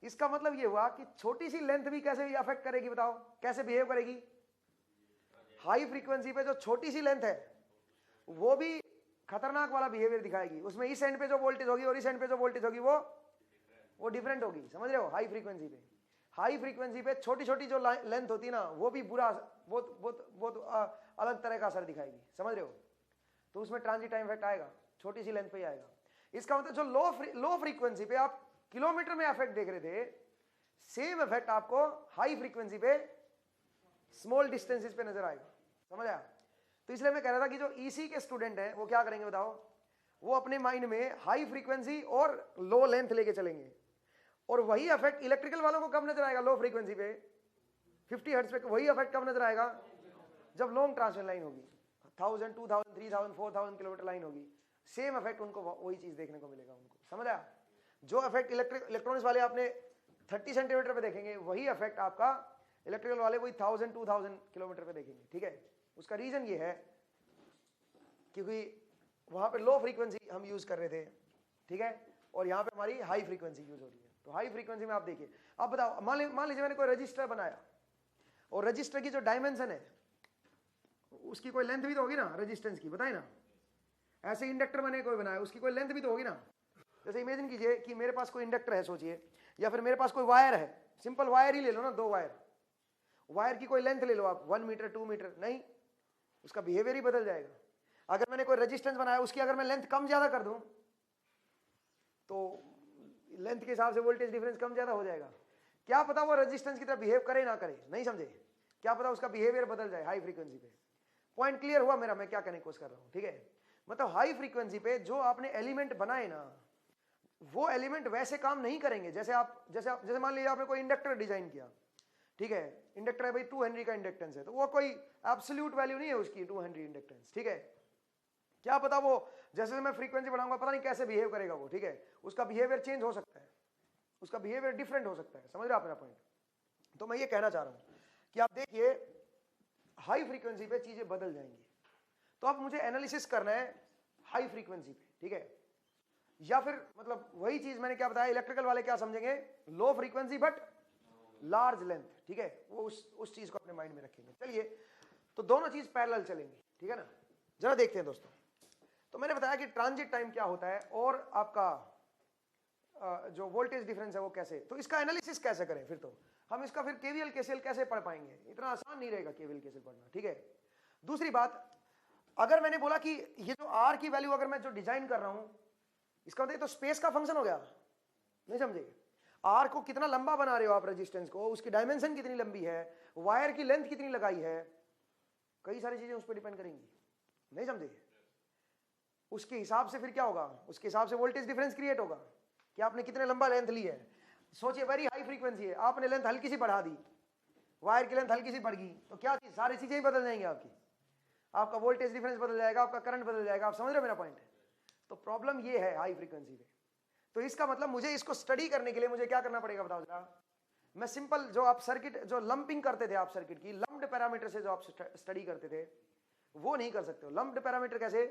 [SPEAKER 1] इसका मतलब ये हुआ कि छोटी सी लेंथ भी कैसे भी अफेक्ट करेगी, बताओ कैसे बिहेव करेगी? हाई फ्रीक्वेंसी पे जो छोटी सी लेंथ है वो भी खतरनाक वाला बिहेवियर दिखाएगी। उसमें इस एंड पे जो वोल्टेज होगी और इस एंड पे जो वोल्टेज होगी वो डिफरेंट होगी, समझ रहे हो? हाई फ्रीक्वेंसी पे, हाई फ्रीक्वेंसी पे छोटी छोटी जो लेंथ होती है ना वो भी बुरा, बहुत बहुत बहुत अलग तरह का असर दिखाएगी, समझ रहे हो? तो उसमें ट्रांजिट टाइम इफेक्ट आएगा, छोटी सी लेंथ पे ही आएगा। इसका मतलब जो लो फ्रीक्वेंसी पे आप किलोमीटर में इफेक्ट देख रहे थे, सेम इफेक्ट आपको हाई फ्रीक्वेंसी पे स्मॉल डिस्टेंसेस पे नजर आएगा, समझ आया? तो इसलिए मैं कह रहा था कि जो ईसी के स्टूडेंट हैं वो क्या करेंगे बताओ? वो अपने माइंड में हाई फ्रीक्वेंसी और लो लेंथ लेके चलेंगे, और वही इफेक्ट इलेक्ट्रिकल वालों को कब नजर आएगा? लो फ्रीक्वेंसी पे 50 हर्ट्ज पे। वही इफेक्ट कब नजर आएगा? जब लॉन्ग ट्रांसमिशन लाइन होगी, 1000 2000 3000 4000 किलोमीटर लाइन होगी, सेम इफेक्ट उनको वही चीज देखने को मिलेगा उनको, समझ आया? जो इफेक्ट इलेक्ट्रॉनिक्स वाले आपने 30 सेंटीमीटर पे देखेंगे, वही इफेक्ट आपका इलेक्ट्रिकल वाले वही 1000 2000 किलोमीटर पे देखेंगे, ठीक है? उसका रीजन ये है क्योंकि वहां पे लो फ्रीक्वेंसी हम यूज कर रहे थे, ठीक है, और यहाँ पे हमारी हाई फ्रीक्वेंसी यूज हो रही है। तो हाई फ्रीक्वेंसी में आप देखिए, अब बताओ, मान लीजिए मैंने कोई रजिस्टर बनाया और रजिस्टर की जो डायमेंशन है उसकी कोई लेंथ भी तो होगी ना, रेजिस्टेंस की, बताए ना? ऐसे इंडक्टर मैंने कोई बनाया, उसकी कोई लेंथ भी तो होगी ना? जैसे इमेजिन कीजिए कि मेरे पास कोई इंडक्टर है, सोचिए, या फिर मेरे पास कोई वायर है, सिंपल वायर ही ले लो ना, 2 वायर, वायर की कोई लेंथ ले लो आप, 1 मीटर 2 मीटर, नहीं, उसका बिहेवियर ही बदल जाएगा। अगर मैंने कोई रेजिस्टेंस बनाया, उसकी अगर मैं लेंथ कम ज्यादा कर दूं तो लेंथ के हिसाब से वोल्टेज डिफरेंस कम ज्यादा हो जाएगा। क्या पता वो रेजिस्टेंस की तरह बिहेव करे ना करे, नहीं समझे? क्या पता उसका बिहेवियर बदल जाए हाई फ्रीक्वेंसी पे। पॉइंट क्लियर हुआ मेरा, मैं क्या कहने की कोशिश कर रहा हूं, ठीक है? मतलब हाई फ्रीक्वेंसी पे जो आपने एलिमेंट बनाए ना, वो एलिमेंट वैसे काम नहीं करेंगे जैसे मान लीजिए आपने कोई इंडक्टर डिजाइन किया, ठीक है, इंडक्टर है भाई 2 हेनरी का इंडक्टेंस है, तो वो कोई एब्सोल्यूट वैल्यू नहीं है उसकी 2 हेनरी इंडक्टेंस, ठीक है? क्या पता वो जैसे मैं फ्रीक्वेंसी बढ़ाऊंगा पता नहीं कैसे बिहेव करेगा वो, ठीक है? उसका बिहेवियर चेंज हो सकता है, उसका बिहेवियर डिफरेंट हो सकता है, समझ रहे आप मेरा पॉइंट? तो मैं ये कहना चाह रहा हूं कि आप देखिए हाई फ्रीक्वेंसी पे चीजें बदल जाएंगी, तो अब मुझे एनालिसिस करना है हाई फ्रीक्वेंसी पे, ठीक है? या फिर मतलब वही चीज मैंने क्या बताया, इलेक्ट्रिकल वाले क्या समझेंगे, low frequency but large length, ठीक है? वो उस चीज को अपने माइंड में रखेंगे। चलिए, तो दोनों चीज पैरेलल चलेंगी, ठीक है ना? जरा देखते हैं दोस्तों। तो मैंने बताया कि ट्रांजिट टाइम क्या होता है और आपका जो वोल्टेज डिफरेंस है वो कैसे, तो इसका एनालिसिस कैसे करें? फिर तो हम इसका फिर केवीएल केसीएल कैसे पढ़ पाएंगे? इतना आसान नहीं रहेगा केवीएल केसीएल पढ़ना, ठीक है? दूसरी बात, अगर मैंने बोला कि ये जो आर की वैल्यू अगर मैं जो डिजाइन कर रहा हूं, इसका मतलब तो स्पेस का फंक्शन हो गया, नहीं समझे? आर को कितना लंबा बना रहे हो आप, रेजिस्टेंस को, उसकी डायमेंशन कितनी लंबी है, वायर की लेंथ कितनी लगाई है, कई सारी चीजें उस पर डिपेंड करेंगी, नहीं समझे? उसके हिसाब से फिर क्या होगा, उसके हिसाब से वोल्टेज डिफरेंस क्रिएट होगा कि आपने कितने लंबा लेंथ ली है। सोचिए वेरी हाई फ्रीक्वेंसी है, आपने लेंथ हल्की सी बढ़ा दी, वायर की लेंथ हल्की सी बढ़ गई, तो क्या चीज, सारी चीजें ही बदल जाएंगी आपकी, आपका वोल्टेज डिफरेंस बदल जाएगा, आपका करंट बदल जाएगा। आप समझ रहे हो मेरा पॉइंट? तो प्रॉब्लम ये है हाई फ्रीक्वेंसी पे। तो इसका मतलब मुझे इसको स्टडी करने के लिए मुझे क्या करना पड़ेगा बताओ जरा? मैं सिंपल जो आप सर्किट जो लंपिंग करते थे आप सर्किट की, लंप्ड पैरामीटर से जो आप स्टडी करते थे वो नहीं कर सकते हो। लंप्ड पैरामीटर कैसे?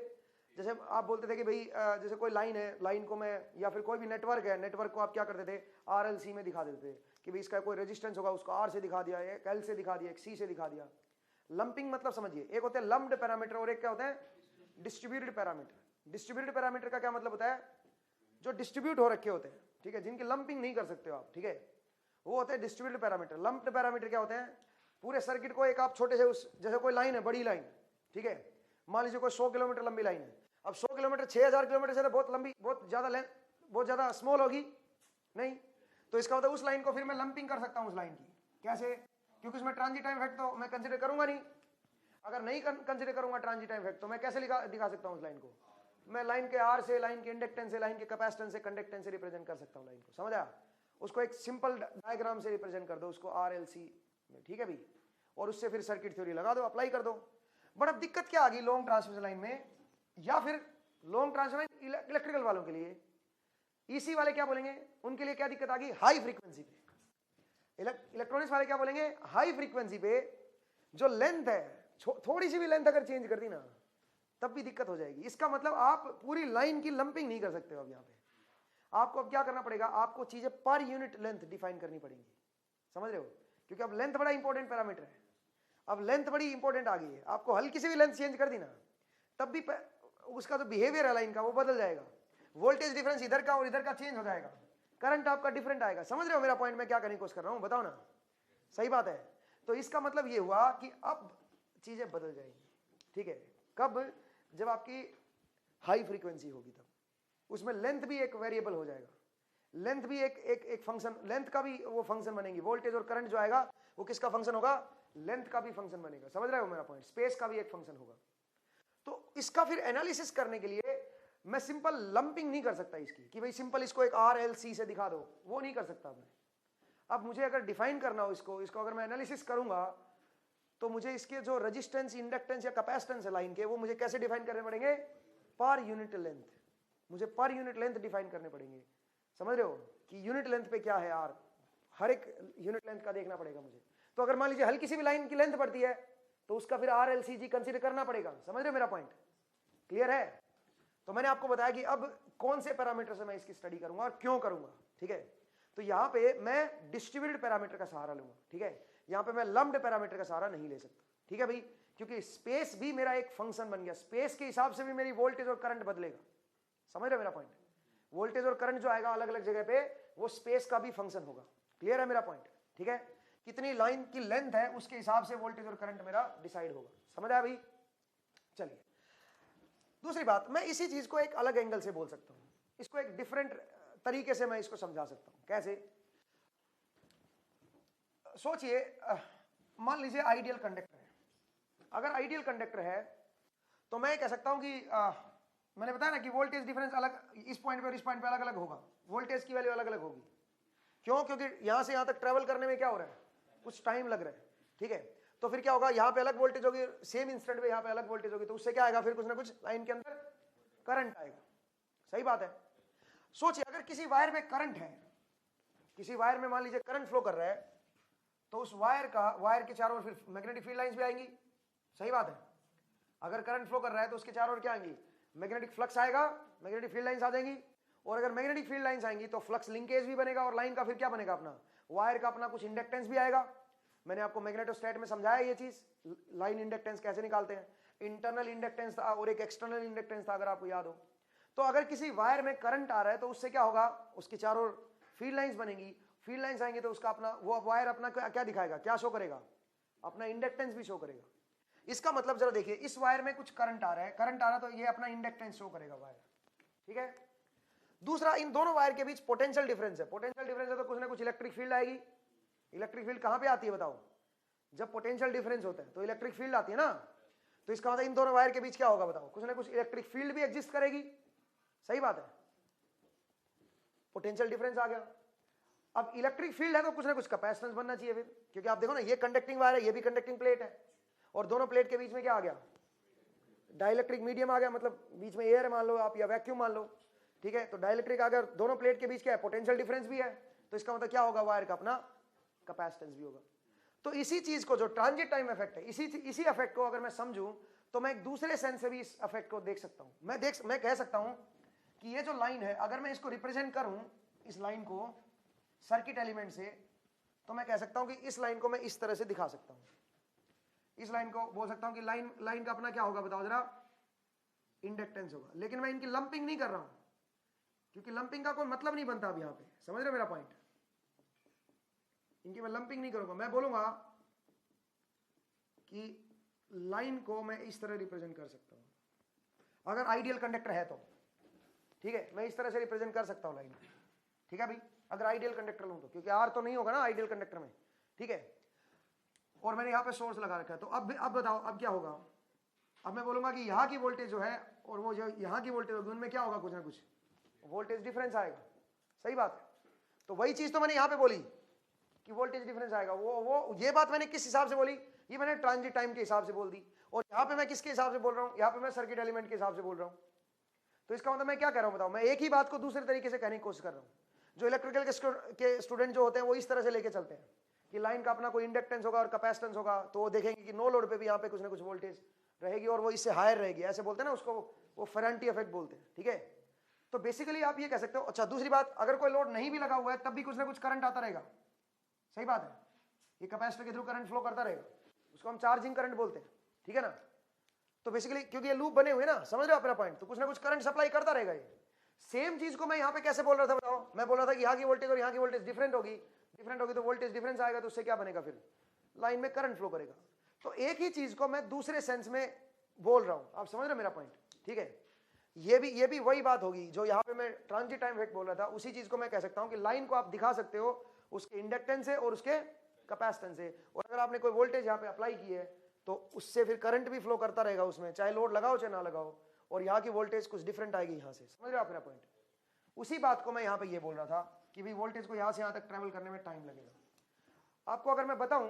[SPEAKER 1] जैसे आप बोलते थे कि भाई जैसे कोई लाइन है, लाइन को मैं, या फिर कोई भी नेटवर्क है, नेटवर्क को आप क्या करते थे, आरएलसी में दिखा देते थे कि भाई इसका कोई रेजिस्टेंस होगा उसको आर से दिखा दिया, एक एल से दिखा दिया, एक सी से दिखा दिया। लंपिंग मतलब समझिए, एक होता है लंप्ड पैरामीटर और एक क्या होता है डिस्ट्रीब्यूटेड पैरामीटर। डिस्ट्रीब्यूटेड पैरामीटर का क्या मतलब होता है? जो डिस्ट्रीब्यूट हो रखे होते हैं, ठीक है, जिनकी लंपिंग नहीं कर सकते हो आप, ठीक है, वो होते हैं डिस्ट्रीब्यूटेड पैरामीटर। लंप्ड पैरामीटर क्या होते हैं? पूरे सर्किट को एक आप छोटे से उस, जैसे कोई लाइन है, बड़ी लाइन, ठीक है, मान लीजिए कोई 100 किलोमीटर लंबी लाइन है। अब 100 किलोमीटर 6000 किलोमीटर से तो बहुत लंबी, बहुत ज्यादा लेंथ, बहुत ज्यादा स्मॉल होगी, नहीं? तो इसका मतलब उस लाइन को फिर मैं लंपिंग कर सकता हूं उस लाइन की। कैसे? क्योंकि उसमें ट्रांजिट टाइम इफेक्ट तो मैं कंसीडर करूंगा नहीं। अगर नहीं कंसीडर करूंगा ट्रांजिट टाइम इफेक्ट, तो मैं कैसे दिखा सकता हूं उस लाइन को? मैं लाइन के आर से, लाइन के इंडक्टेंस से, लाइन के कैपेसिटेंस से, कंडक्टेंस से रिप्रेजेंट कर सकता हूं लाइन को, समझ आया? उसको एक सिंपल डायग्राम से रिप्रेजेंट कर दो उसको, आरएलसी में, ठीक है भी, और उससे फिर सर्किट थ्योरी लगा दो, अप्लाई कर दो। बट अब दिक्कत क्या आ गई लॉन्ग ट्रांसमिशन लाइन में, या फिर लॉन्ग ट्रांसमिशन लाइन इलेक्ट्रिकल वालों के लिए, ईसी वाले क्या बोलेंगे, उनके लिए क्या दिक्कत आ गई? हाई फ्रीक्वेंसी पे इलेक्ट्रॉनिक्स वाले क्या बोलेंगे, हाई फ्रीक्वेंसी पे जो लेंथ है, थोड़ी सी भी लेंथ अगर चेंज कर दी ना तब भी दिक्कत हो जाएगी। इसका मतलब आप पूरी लाइन की लंपिंग नहीं कर सकते हो। अब यहाँ पे आपको अब क्या करना पड़ेगा, आपको चीजें पर यूनिट लेंथ डिफाइन करनी पड़ेंगी, समझ रहे हो, क्योंकि अब लेंथ बड़ा इंपॉर्टेंट पैरामीटर है। अब लेंथ बड़ी इंपॉर्टेंट आ गई है, आपको हल्की सी भी लेंथ चेंज कर दी ना तब भी उसका जो बिहेवियर है लाइन का वो बदल जाएगा। वोल्टेज डिफरेंस इधर का और इधर का चेंज हो जाएगा, करंट आपका डिफरेंट आएगा। समझ रहे हो मेरा पॉइंट, मैं क्या करने की कोशिश कर रहा हूं, बताओ ना, सही बात है। तो इसका मतलब ये हुआ कि अब चीजें बदल जाएंगी, ठीक है। कब, जब आपकी हाई फ्रीक्वेंसी होगी तब उसमें लेंथ भी एक वेरिएबल हो जाएगा, लेंथ भी एक फंक्शन, लेंथ का भी वो फंक्शन बनेगी। वोल्टेज और करंट जो आएगा वो किसका फंक्शन होगा, लेंथ का भी फंक्शन बनेगा। समझ रहे हो मेरा पॉइंट, स्पेस का भी एक फंक्शन होगा। तो इसका फिर एनालिसिस करने के लिए मैं सिंपल लंपिंग नहीं कर सकता इसकी कि भाई सिंपल इसको एक आर एल सी से दिखा दो, वो नहीं कर सकता मैं। अब मुझे अगर डिफाइन करना हो इसको अगर मैं एनालिसिस करूंगा तो मुझे इसके जो रेजिस्टेंस, इंडक्टेंस या कैपेसिटेंस है लाइन के, वो मुझे कैसे डिफाइन करने पड़ेंगे, पर यूनिट लेंथ। मुझे पर यूनिट लेंथ डिफाइन करने पड़ेंगे। समझ रहे हो कि यूनिट लेंथ पे क्या है आर, हर एक यूनिट लेंथ का देखना पड़ेगा मुझे। तो अगर मान लीजिए हल्की सी भी लाइन की लेंथ बढ़ती है तो उसका फिर are L C ji consider करना पड़ेगा। समझ रहे हो मेरा पॉइंट, क्लियर है। तो मैंने आपको बताया कि अब कौन से पैरामीटर से मैं इसकी स्टडी करूंगा और क्यों करूंगा, ठीक है। तो यहां पे मैं डिस्ट्रीब्यूटेड पैरामीटर का सहारा लूंगा, ठीक है। यहां पे मैं लम्प्ड पैरामीटर का सहारा नहीं ले सकता, ठीक है भाई, क्योंकि स्पेस भी मेरा एक फंक्शन बन गया। स्पेस के हिसाब से भी मेरी वोल्टेज और करंट बदलेगा। समझ रहे हो मेरा पॉइंट, वोल्टेज और करंट जो आएगा अलग अलग जगह पे वो स्पेस का भी फंक्शन होगा। क्लियर है मेरा पॉइंट, ठीक है। कितनी लाइन की लेंथ है उसके हिसाब से वोल्टेज और करंट मेरा डिसाइड होगा। समझ आया भाई। चलिए दूसरी बात, मैं इसी चीज को एक अलग एंगल से बोल सकता हूं, इसको एक डिफरेंट तरीके से मैं इसको समझा सकता हूं। कैसे, सोचिए, मान लीजिए आइडियल कंडक्टर है। अगर आइडियल कंडक्टर है तो मैं कह सकता हूं कि मैंने बताया ना कि वोल्टेज डिफरेंस अलग, इस पॉइंट पे और इस पॉइंट पे अलग अलग होगा, वोल्टेज की वैल्यू अलग अलग होगी। क्यों, क्योंकि यहां से यहां तक ट्रेवल करने में क्या हो रहा है, कुछ टाइम लग रहा है, ठीक है। तो फिर क्या होगा, यहाँ पे अलग वोल्टेज होगी, सेम इंस्टेंट पे यहाँ पे अलग वोल्टेज होगी, तो उससे क्या आएगा, फिर कुछ ना कुछ लाइन के अंदर करंट आएगा। सही बात है। सोचिए अगर किसी वायर में करंट है, किसी वायर में मान लीजिए करंट फ्लो कर रहा है, तो उस वायर के चारों ओर फिर मैग्नेटिक फील्ड लाइंस भी आएंगी। सही बात है। अगर करंट फ्लो कर रहा है तो उसके चारों ओर क्या आएंगी, मैग्नेटिक फ्लक्स आएगा, मैग्नेटिक फील्ड लाइंस आ जाएंगी। और अगर मैग्नेटिक फील्ड लाइंस आएंगी तो फ्लक्स लिंकेज भी बनेगा और लाइन का फिर क्या बनेगा, अपना वायर का अपना कुछ इंडक्टेंस भी आएगा। मैंने आपको मैग्नेटोस्टैट में समझाया ये चीज, लाइन इंडक्टेंस कैसे निकालते हैं। इंटरनल इंडक्टेंस था और एक एक्सटर्नल इंडक्टेंस था, अगर आपको याद हो। तो अगर किसी वायर में करंट आ रहा है तो उससे क्या होगा, उसके चारों फील्ड लाइंस बनेंगी, फील्ड लाइंस आएंगे तो उसका अपना वो वायर अपना क्या दिखाएगा, क्या शो करेगा, अपना इंडक्टेंस भी शो करेगा। इसका मतलब जरा देखिए, इस वायर में कुछ करंट आ रहा है, करंट आ रहा है तो ये अपना इंडक्टेंस शो करेगा वायर, ठीक है। दूसरा, इन दोनों वायर के बीच पोटेंशियल डिफरेंस है। पोटेंशियल डिफरेंस है तो कुछ ना कुछ इलेक्ट्रिक फील्ड आएगी। इलेक्ट्रिक फील्ड कहां पे आती है बताओ, जब पोटेंशियल डिफरेंस होता है तो इलेक्ट्रिक फील्ड आती है ना। तो इसका मतलब इन दोनों वायर के बीच क्या होगा बताओ, कुछ ना कुछ इलेक्ट्रिक फील्ड भी एग्जिस्ट करेगी। सही बात है, पोटेंशियल डिफरेंस आ गया। अब इलेक्ट्रिक फील्ड है तो कुछ ना कुछ कैपेसिटेंस बनना चाहिए फिर, क्योंकि आप देखो ना, ये कंडक्टिंग वायर है, ये भी कंडक्टिंग प्लेट है, और दोनों प्लेट के बीच में क्या आ गया, डाइलेक्ट्रिक मीडियम आ गया, मतलब बीच में एयर मान लो आप या वैक्यूम मान लो, ठीक है। तो डाइलेक्ट्रिक अगर दोनों प्लेट के बीच क्या है, पोटेंशियल डिफरेंस भी है, तो इसका मतलब क्या होगा, वायर का अपना कैपेसिटेंस भी होगा। तो इसी चीज को, जो ट्रांजिट टाइम इफेक्ट है, इसी इफेक्ट को अगर मैं समझूं तो मैं एक दूसरे सेंस से भी इस इफेक्ट को देख सकता हूं। मैं कह सकता हूं कि ये जो लाइन है, अगर मैं इसको रिप्रेजेंट करूं, इस लाइन को सर्किट एलिमेंट से, तो मैं कह सकता हूं कि इस लाइन को मैं इस तरह से दिखा सकता हूं। इस लाइन को बोल सकता हूं कि लाइन का अपना क्या होगा बताओ जरा, इंडक्टेंस होगा। लेकिन मैं इनकी लंपिंग नहीं कर रहा हूं, क्योंकि लंपिंग का कोई मतलब नहीं बनता अब यहां पे। समझ रहे हो मेरा पॉइंट, इनकी मैं लंपिंग नहीं करूंगा। मैं बोलूंगा कि लाइन को मैं इस तरह रिप्रेजेंट कर सकता हूं, अगर आइडियल कंडक्टर है तो, ठीक है। मैं इस तरह से रिप्रेजेंट कर सकता हूं लाइन, ठीक है भाई, अगर आइडियल कंडक्टर लूं तो, क्योंकि आर तो नहीं होगा ना आइडियल कंडक्टर में, ठीक है। और मैंने यहां पे सोर्स लगा रखा है, तो अब बताओ अब क्या होगा। अब मैं बोलूंगा कि यहां की वोल्टेज जो है और वो जो यहां की वोल्टेज होगी, उनमें क्या होगा, कुछ ना कुछ वोल्टेज डिफरेंस आएगा। सही बात है। तो वही चीज तो मैंने यहां पे बोली कि वोल्टेज डिफरेंस आएगा। वो ये बात मैंने किस हिसाब से बोली, ये मैंने ट्रांजिट टाइम के हिसाब से बोल दी। और यहाँ पे मैं किसके हिसाब से बोल रहा हूँ, यहाँ पे मैं सर्किट एलिमेंट के हिसाब से बोल रहा हूँ। तो इसका मतलब मैं क्या कह रहा हूँ बताओ, मैं एक ही बात को दूसरे तरीके से कहने की कोशिश कर रहा हूँ। जो इलेक्ट्रिकल के स्टूडेंट जो होते हैं वो इस तरह से लेके चलते हैं कि लाइन का अपना कोई इंडक्टेंस होगा और कैपेसिटेंस होगा, तो वो देखेंगे कि नो लोड पे भी यहाँ पे कुछ ना कुछ वोल्टेज रहेगी और वो इससे हायर रहेगी, ऐसे बोलते हैं ना उसको, वो फेरेंटी इफेक्ट बोलते हैं, ठीक है। तो बेसिकली आप ये कह सकते हो। अच्छा, दूसरी बात, अगर कोई लोड नहीं भी लगा हुआ है तब भी कुछ ना कुछ करंट आता रहेगा, सही बात है, ये कैपेसिटर के थ्रू करंट फ्लो करता रहेगा, उसको हम चार्जिंग करंट बोलते हैं, ठीक है ना। तो बेसिकली क्योंकि ये लूप बने हुए ना, समझ रहे हो अपना पॉइंट, तो कुछ ना कुछ करंट सप्लाई करता रहेगा ये। सेम चीज को मैं यहाँ पे कैसे बोल रहा था बताओ, मैं बोल रहा था कि यहाँ की वोल्टेज और यहाँ की वोल्टेज डिफरेंट होगी तो वोल्टेज डिफरेंस आएगा, तो उससे क्या बनेगा, फिर लाइन में करंट फ्लो करेगा। तो एक ही चीज को मैं दूसरे सेंस में बोल रहा हूं, आप समझ रहे हो मेरा पॉइंट, ठीक है। ये भी वही बात होगी जो यहाँ पे मैं ट्रांजिट टाइम इफेक्ट बोल रहा था, उसी चीज को मैं कह सकता हूं कि लाइन को आप दिखा सकते हो उसके इंडक्टेंस से और उसके कैपेसिटेंस से, और अगर आपने कोई वोल्टेज यहाँ पे अप्लाई की है तो उससे फिर करंट भी फ्लो करता रहेगा उसमें, चाहे लोड लगाओ चाहे ना लगाओ, और यहाँ की वोल्टेज कुछ डिफरेंट आएगी यहाँ से, समझ रहे हो आप मेरा पॉइंट। उसी बात को मैं यहाँ पे ये बोल रहा था कि भाई वोल्टेज को यहाँ से यहाँ तक ट्रेवल करने में टाइम लगेगा। आपको अगर मैं बताऊं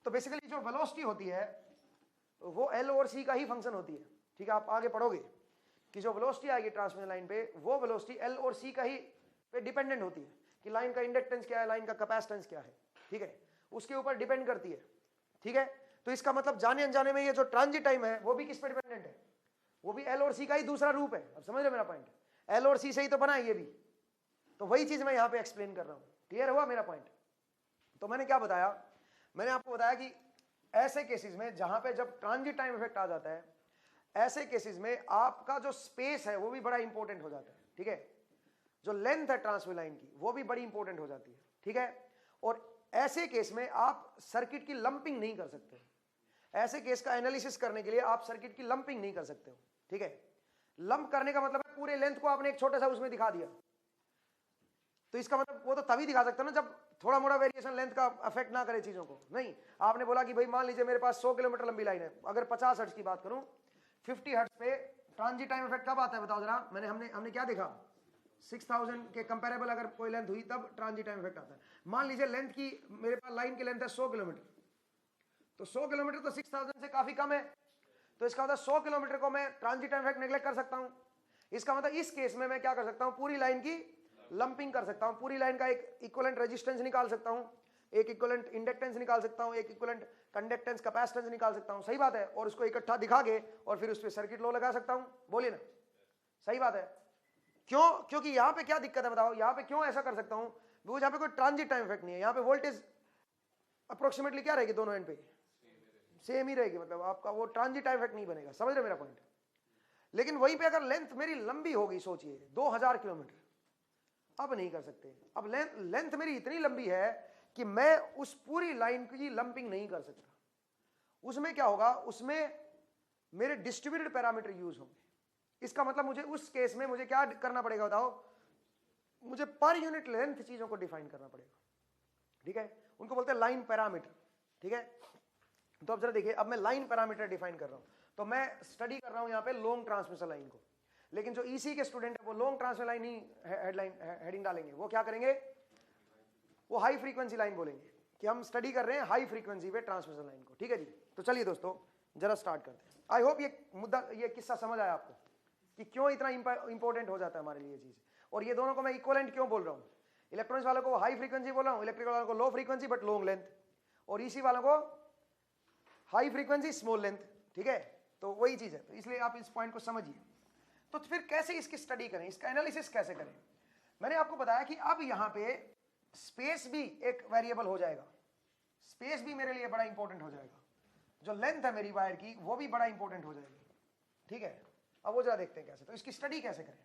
[SPEAKER 1] तो बेसिकली जो वेलोसिटी होती है वो एल और सी का ही फंक्शन होती है, ठीक है। आप आगे पढ़ोगे कि जो वेलोसिटी आएगी ट्रांसमिशन लाइन पे, वो वेलोसिटी एल और सी का ही पे डिपेंडेंट होती है, कि लाइन का इंडक्टेंस क्या है, लाइन का कैपेसिटेंस क्या है, ठीक है, उसके ऊपर डिपेंड करती है, ठीक है। तो इसका मतलब जाने अनजाने में ये जो ट्रांजिट टाइम है वो भी किस पे डिपेंडेंट है, वो भी एल और सी का ही दूसरा रूप है। अब समझ रहे मेरा पॉइंट, एल और सी से ही तो बना है ये भी, तो वही चीज मैं यहाँ पे एक्सप्लेन कर रहा हूँ, क्लियर हुआ मेरा पॉइंट। तो मैंने क्या बताया, मैंने आपको बताया कि ऐसे केसेस में जहां पे जब ट्रांजिट टाइम इफेक्ट आ जाता है, ऐसे केसेस में आपका जो स्पेस है वो भी बड़ा इंपॉर्टेंट हो जाता है, ठीक है। जो लेंथ है ट्रांसमिशन लाइन की वो भी बड़ी इंपॉर्टेंट हो जाती है, ठीक है। और ऐसे केस में आप सर्किट की लंपिंग नहीं कर सकते, ऐसे केस का एनालिसिस करने के लिए आप सर्किट की लंपिंग नहीं कर सकते हो, ठीक है। लंप करने का मतलब है पूरे लेंथ को आपने एक छोटा सा उसमें दिखा दिया, तो इसका मतलब वो तो तभी दिखा सकते हो ना जब थोड़ा मोड़ा वेरिएशन लेंथ का अफेक्ट ना करे चीजों को। नहीं, आपने बोला कि भाई मान लीजिए मेरे पास 100 किलोमीटर लंबी लाइन है, अगर 50 हर्ट्ज की बात करूं, 50 हर्ट्ज पे ट्रांजिट टाइम इफेक्ट कब आता है बताओ जरा। हमने क्या देखा, 6000 के कंपेरेबल अगर कोई लेंथ हुई तब ट्रांजिट टाइम इफेक्ट आता है। मान लीजिए लेंथ की, मेरे पास लाइन की लेंथ है 100 किलोमीटर, तो 100 किलोमीटर तो 6000 से काफी कम है, तो इसका मतलब 100 किलोमीटर को मैं ट्रांजिट टाइम इफेक्ट नेग्लेक्ट कर सकता हूं। इसका मतलब इस केस में मैं क्या कर सकता हूं, पूरी लाइन की लंपिंग कर सकता हूं, पूरी लाइन का एक इक्विवेलेंट रेजिस्टेंस निकाल सकता हूं, एक इक्विवेलेंट इंडक्टेंस निकाल सकता हूं, एक इक्विवेलेंट कंडक्टेंस कैपेसिटेंस निकाल सकता हूं, सही बात है, और उसको इकट्ठा दिखा के और फिर उस पर सर्किट लॉ लगा सकता हूं, बोलिए ना, सही बात है। क्यों, क्योंकि यहां पे क्या दिक्कत है बताओ, यहां पे क्यों ऐसा कर सकता हूं, बिकॉज यहां पे कोई ट्रांजिट टाइम इफेक्ट नहीं है, यहां पे वोल्टेज अप्रोक्सीमेटली क्या रहेगी दोनों एंड पे, सेम ही रहेगी, मतलब आपका वो ट्रांजिट टाइम इफेक्ट नहीं बनेगा, समझ रहे मेरा पॉइंट। लेकिन वहीं पे अगर लेंथ मेरी लंबी होगी, सोचिए 2000 किलोमीटर, अब नहीं कर सकते। अब लेंथ मेरी इतनी लंबी है कि मैं उस पूरी लाइन की लंपिंग नहीं कर सकता। उसमें क्या होगा, उसमें मेरे डिस्ट्रीब्यूटेड पैरामीटर यूज होंगे। इसका मतलब मुझे उस केस में मुझे क्या करना पड़ेगा बताओ, मुझे पर यूनिट लेंथ चीजों को डिफाइन करना पड़ेगा, ठीक है। उनको बोलते हैं लाइन पैरामीटर, ठीक है। तो अब जरा देखिए, अब मैं लाइन पैरामीटर डिफाइन कर रहा हूं, तो मैं स्टडी कर रहा हूं यहां पे लॉन्ग ट्रांसमिशन लाइन को, लेकिन जो ईसी के स्टूडेंट है वो लॉन्ग ट्रांसमिशन लाइन ही हेडिंग डालेंगे, वो क्या करेंगे, वो हाई फ्रीक्वेंसी लाइन बोलेंगे कि हम स्टडी कर रहे हैं हाई फ्रीक्वेंसी पे ट्रांसमिशन लाइन को, ठीक है जी। तो चलिए दोस्तों जरा स्टार्ट करते हैं। आई होप ये मुद्दा, ये किस्सा समझ आया आपको कि क्यों इतना इंपॉर्टेंट हो जाता है हमारे लिए ये चीज, और ये दोनों को मैं इक्वलेंट क्यों बोल रहा हूँ। इलेक्ट्रॉनिक्स वालों को हाई फ्रीक्वेंसी बोल रहा हूँ, इलेक्ट्रिकल वालों को low frequency but long length, और ईसी वालों को हाई फ्रीक्वेंसी स्मॉल लेंथ, ठीक है। तो वही चीज है, तो इसलिए आप इस पॉइंट को समझिए। तो फिर कैसे इसकी स्टडी करें, इसका एनालिसिस कैसे करें। मैंने आपको बताया कि अब यहां पे स्पेस भी एक वेरिएबल हो जाएगा, स्पेस भी मेरे लिए बड़ा इंपॉर्टेंट हो जाएगा, जो लेंथ है मेरी वायर की वो भी बड़ा इंपॉर्टेंट हो जाएगी, ठीक है। अब वो जरा देखते हैं कैसे, तो इसकी स्टडी कैसे करें।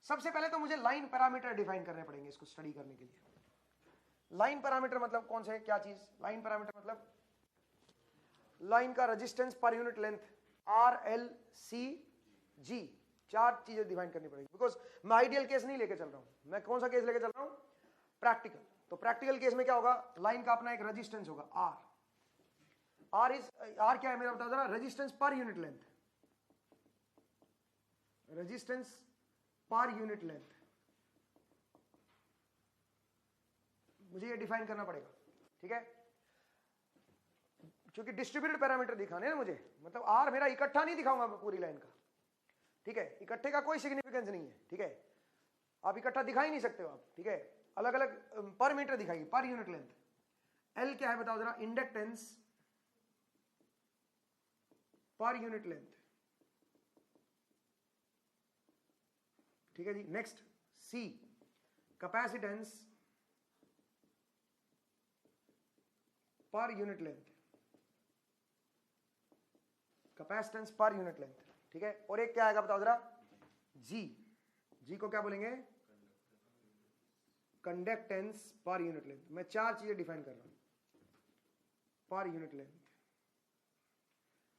[SPEAKER 1] सबसे पहले तो मुझे लाइन पैरामीटर डिफाइन करने पड़ेंगे इसको स्टडी करने के लिए। लाइन पैरामीटर मतलब कौन से, क्या चीज, लाइन पैरामीटर मतलब लाइन का resistance per unit length, R L C G, चार चीजें डिफाइन करनी पड़ेगी। बिकॉज मैं आइडियल केस नहीं लेके चल रहा हूं, मैं कौन सा केस लेके चल रहा हूं, प्रैक्टिकल। तो प्रैक्टिकल केस में क्या होगा, लाइन का अपना एक रेजिस्टेंस होगा आर, आर क्या है मेरा बताओ जरा, resistance per unit length, resistance per unit length, मुझे ये डिफाइन करना पड़ेगा, ठीक है। क्योंकि डिस्ट्रीब्यूटेड पैरामीटर दिखाने हैं मुझे, मतलब आर मेरा इकट्ठा नहीं दिखाऊंगा मैं पूरी लाइन का, ठीक है। इकट्ठे का कोई सिग्निफिकेंस नहीं है, ठीक है, आप इकट्ठा दिखा ही नहीं सकते हो आप, ठीक है। अलग अलग पर मीटर दिखाएगी, पर यूनिट लेंथ। एल क्या है बताओ जरा, इंडक्टेंस पर यूनिट लेंथ, ठीक है जी। Next C, capacitance per unit length, capacitance per unit length, ठीक है। और एक क्या आएगा बताओ जरा, जी, जी को क्या बोलेंगे, कंडक्टेंस पर यूनिट लेंथ। मैं चार चीजें डिफाइन कर रहा हूं, पर यूनिट लेंथ,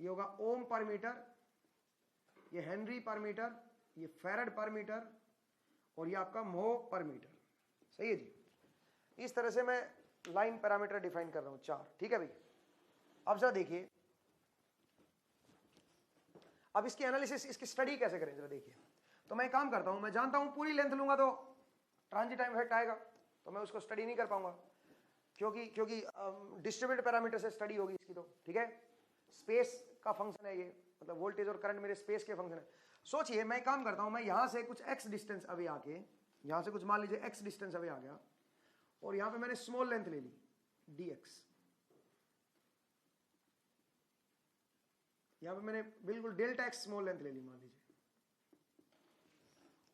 [SPEAKER 1] ये होगा ओम पर मीटर, ये हेनरी पर मीटर, ये फैरड पर मीटर, और ये आपका मोह पर मीटर, सही है जी। इस तरह से मैं लाइन पैरामीटर डिफाइन कर रहा हूं चार, ठीक है भाई। अब जरा देखिए, अब इसकी एनालिसिस, इसकी स्टडी कैसे करें जरा देखिए। तो मैं काम करता हूं, मैं जानता हूं पूरी लेंथ लूंगा तो ट्रांजिट टाइम इफेक्ट आएगा, तो मैं उसको स्टडी नहीं कर पाऊंगा, क्योंकि डिस्ट्रीब्यूटेड पैरामीटर से स्टडी होगी इसकी, तो ठीक है। स्पेस का फंक्शन है ये, मतलब वोल्टेज और करंट मेरे स्पेस के फंक्शन है। सोचिए मैं काम करता हूं, मैं यहां से कुछ x डिस्टेंस अवे आके, यहां से कुछ मान लीजिए x डिस्टेंस अवे आ गया, और यहां पे मैंने स्मॉल लेंथ ले ली dx, यहां पे मैंने बिल्कुल डेल्टा x स्मॉल लेंथ ले ली मान लीजिए,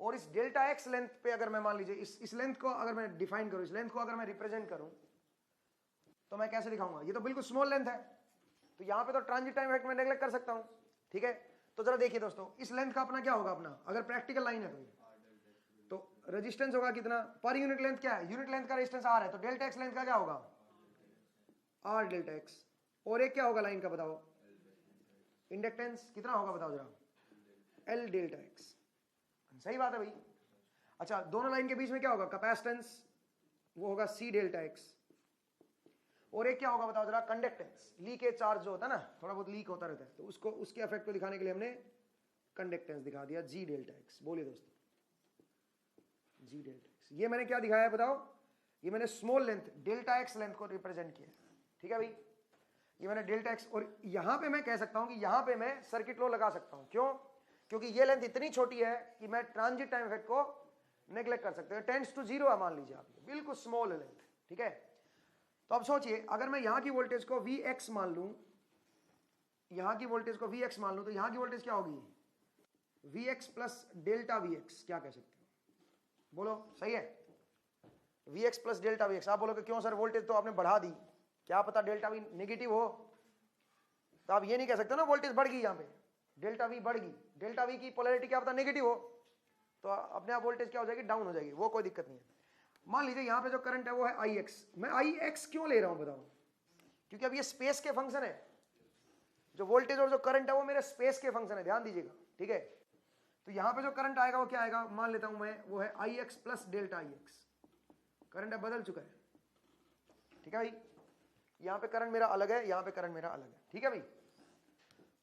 [SPEAKER 1] और इस डेल्टा x लेंथ पे अगर मैं मान लीजिए इस लेंथ को अगर मैं डिफाइन करूं, इस लेंथ को अगर मैं रिप्रेजेंट करूं, तो मैं कैसे दिखाऊंगा, ये तो बिल्कुल स्मॉल लेंथ है, तो यहां पे तो ट्रांजिट टाइम इफेक्ट मैं नेगलेक्ट कर सकता हूं, ठीक है। तो जरा देखिए दोस्तों, इस लेंथ का अपना क्या होगा, अपना अगर प्रैक्टिकल लाइन है तो रेजिस्टेंस होगा कितना, पर यूनिट लेंथ क्या है, यूनिट लेंथ का रेजिस्टेंस आर है, तो डेल्टा एक्स लेंथ का क्या होगा, आर डेल्टा एक्स। और एक क्या होगा लाइन का बताओ, इंडक्टेंस कितना होगा बताओ जरा, एल डेल्टा एक्स, सही बात है भाई। अच्छा, दोनों लाइन के बीच में क्या होगा, कैपेसिटेंस, वो होगा सी डेल्टा एक्स। और एक क्या होगा बताओ जरा, कंडक्टेंस, लीकेज चार्ज जो होता है ना, थोड़ा बहुत लीक होता रहता है, तो उसको, उसके इफेक्ट को दिखाने के लिए हमने कंडक्टेंस दिखा दिया, जी डेल्टा एक्स। बोलिए दोस्तों, जी डेल्टा एक्स। ये मैंने क्या दिखाया है बताओ, ये मैंने small length delta x length को रिप्रेजेंट किया, ठीक है भाई। ये मैंने डेल्टा एक्स, और यहां पे मैं कह सकता हूं कि यहां पे मैं सर्किट लॉ लगा सकता हूं, क्यों, क्योंकि ये लेंथ इतनी छोटी है कि मैं ट्रांजिट टाइम इफेक्ट को नेग्लेक्ट कर सकते हैं, टेंड्स टू जीरो है मान लीजिए आप, बिल्कुल स्मॉल लेंथ, ठीक है। तो अब सोचिए, अगर मैं यहां की वोल्टेज को Vx मान लूं, यहां की वोल्टेज को Vx मान लूं, तो यहां की वोल्टेज क्या होगी, Vx प्लस डेल्टा Vx, क्या कह सकते हो, बोलो, सही है, Vx प्लस डेल्टा Vx। आप बोलोगे क्यों सर, वोल्टेज तो आपने बढ़ा दी, क्या पता डेल्टा वी नेगेटिव हो, तो आप ये नहीं कह सकते ना वोल्टेज बढ़ गई, यहां पे डेल्टा वी बढ़ गई, डेल्टा वी की पोलैरिटी क्या पता नेगेटिव हो, तो अपने आप वोल्टेज क्या हो जाएगी, डाउन हो जाएगी, वो कोई दिक्कत नहीं है। मान लीजिए यहां पे जो करंट है वो है Ix, मैं Ix क्यों ले रहा हूं बताओ, क्योंकि अब ये स्पेस के फंक्शन है, जो वोल्टेज और जो करंट है वो मेरे स्पेस के फंक्शन है, ध्यान दीजिएगा, ठीक है। तो यहां पे जो करंट आएगा वो क्या आएगा, मान लेता हूं मैं, वो है Ix plus delta Ix, current अब बदल चुका है, ठीक है भाई। यहां पे करंट मेरा अलग है, यहां पे करंट मेरा अलग है, ठीक है भाई।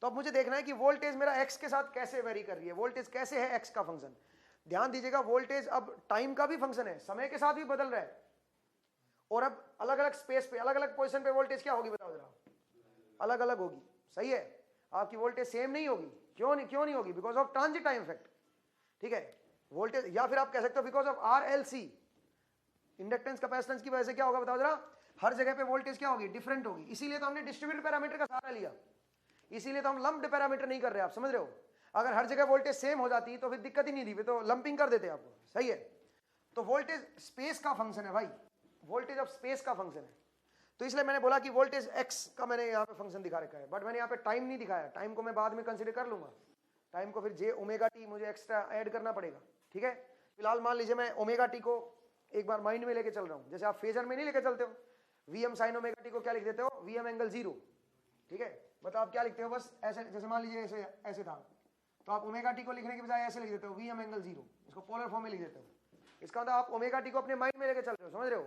[SPEAKER 1] तो अब मुझे देखना है कि वोल्टेज मेरा x के साथ कैसे वेरी कर रही है, वोल्टेज कैसे है x का फंक्शन। ध्यान दीजिएगा, वोल्टेज अब टाइम का भी फंक्शन है, समय के साथ भी बदल रहा है, और अब अलग अलग स्पेस पे, अलग अलग पोजीशन पे वोल्टेज क्या होगी बताओ जरा, अलग अलग होगी, सही है। आपकी वोल्टेज सेम नहीं होगी, क्यों नहीं होगी, because of transit time effect, ठीक है। वोल्टेज, या फिर आप कह सकते हो because of RLC, inductance capacitance की वजह से क्या होगा बताओ जरा, हर जगह पे वोल्टेज क्या होगी, डिफरेंट होगी। इसीलिए तो हमने डिस्ट्रीब्यूटेड पैरामीटर का सहारा लिया, इसीलिए तो हम लंप्ड पैरामीटर नहीं कर रहे, आप समझ रहे हो। अगर हर जगह वोल्टेज सेम हो जाती तो फिर दिक्कत ही नहीं थी, तो लंपिंग कर देते आपको, सही है। तो वोल्टेज स्पेस का फंक्शन है भाई, वोल्टेज ऑफ स्पेस का फंक्शन है, तो इसलिए मैंने बोला कि वोल्टेज x का मैंने यहाँ पे फंक्शन दिखा रखा है, बट मैंने यहाँ पे टाइम नहीं दिखाया, टाइम को मैं बाद में कंसीडर कर लूंगा, टाइम को फिर j ओमेगा टी मुझे एक्स्ट्रा ऐड करना पड़ेगा, ठीक है। फिलहाल मान लीजिए मैं ओमेगा टी को एक बार माइंड में लेके चल रहा हूँ, जैसे आप फेजर में नहीं लेके चलते हो, Vm साइन ओमेगा टी को क्या लिख देते हो, Vm एंगल 0, ठीक है। मतलब आप क्या लिखते हो, बस ऐसे, जैसे मान लीजिए ऐसे ऐसे था, तो आप ओमेगा टी को लिखने के बजाय ऐसे लिख देते हो, Vm एंगल 0, इसको पोलर फॉर्म में लिख देते हो। इसका मतलब आप ओमेगा टी को अपने माइंड में लेके चल रहे हो, समझ रहे हो,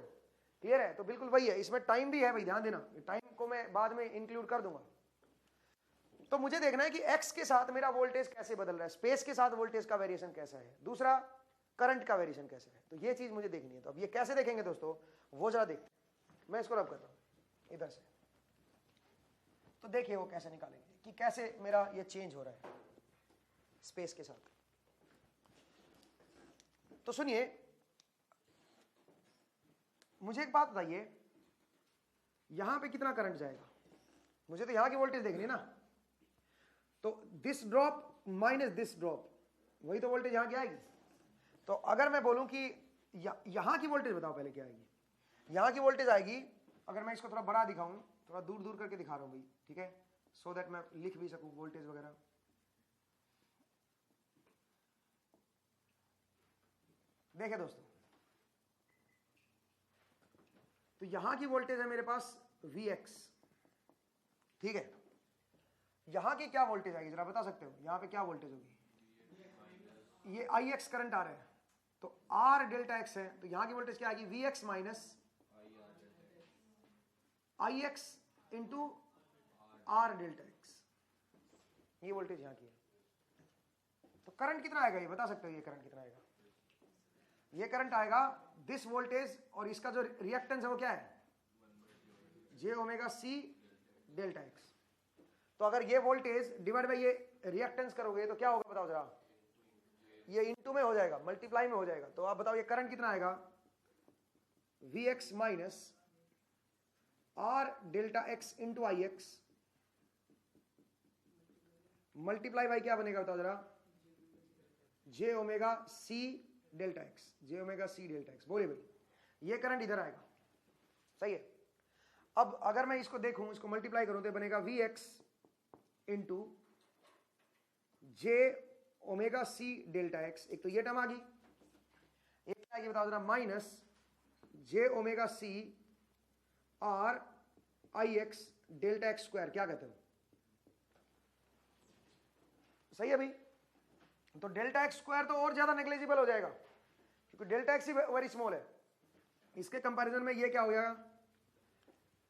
[SPEAKER 1] क्लियर है। तो बिल्कुल वही है, इसमें टाइम भी है भाई, ध्यान देना, टाइम को मैं बाद में इंक्लूड कर दूंगा। तो मुझे देखना है कि x के साथ मेरा वोल्टेज कैसे बदल रहा है, स्पेस के साथ वोल्टेज का वेरिएशन कैसा है, दूसरा करंट का वेरिएशन कैसा है, तो ये चीज मुझे देखनी है। तो अब ये कैसे देखेंगे दोस्तों, वो जरा देखते हैं। मैं इसको रब कर रहा हूं इधर से, तो देखिए वो कैसे निकालेंगे कि कैसे मेरा ये चेंज हो रहा है स्पेस के साथ। तो सुनिए, मुझे एक बात बताइए, यहां पे कितना करंट जाएगा? मुझे तो यहां की वोल्टेज देखनी है ना, तो this drop minus this drop, वही तो वोल्टेज यहां की आएगी। तो अगर मैं बोलूं कि यहां की वोल्टेज बताओ पहले क्या आएगी? यहां की वोल्टेज आएगी, अगर मैं इसको थोड़ा बड़ा दिखाऊं, थोड़ा दूर दूर करके दिखा रहा हूं भाई, ठीक है, सो दैट मैं लिख भी सकूं वोल्टेज वगैरह। देखिए दोस्तों, तो यहां की वोल्टेज है मेरे पास Vx, ठीक है। यहां की क्या वोल्टेज आएगी जरा बता सकते हो? यहां पे क्या वोल्टेज होगी? ये Ix करंट आ रहा है, तो R डेल्टा x है, तो यहां की वोल्टेज क्या आएगी? Vx minus Ix into R delta x, ये वोल्टेज यहां की है। तो करंट कितना आएगा ये बता सकते हो? ये करंट कितना आएगा? ये करंट आएगा दिस वोल्टेज, और इसका जो रिएक्टेंस है वो क्या है? जे ओमेगा सी डेल्टा एक्स। तो अगर ये वोल्टेज डिवाइड बाय ये रिएक्टेंस करोगे तो क्या होगा बताओ जरा? ये इनटू में हो जाएगा, मल्टीप्लाई में हो जाएगा। तो आप बताओ ये करंट कितना आएगा? Vx minus R delta x into I x multiply by क्या बनेगा बताओ जरा? जे ओमेगा सी डेल्टा एक्स, जे ओमेगा सी डेल्टा एक्स। बोलिए भाई, ये करंट इधर आएगा, सही है। अब अगर मैं इसको देखूं, इसको मल्टीप्लाई करूं तो बनेगा Vx इंटू जे ओमेगा सी डेल्टा एक्स। एक तो ये टर्म आ गई, एक क्या आएगी बताओ जरा? Minus J omega C R I X delta X square. क्या कहते हो? सही है भाई। तो डेल्टा एक्स स्क्वायर तो और ज्यादा नेग्लिजिबल हो जाएगा, क्योंकि डेल्टा एक्स ही वेरी स्मॉल है। इसके कंपैरिजन में ये क्या हो जाएगा?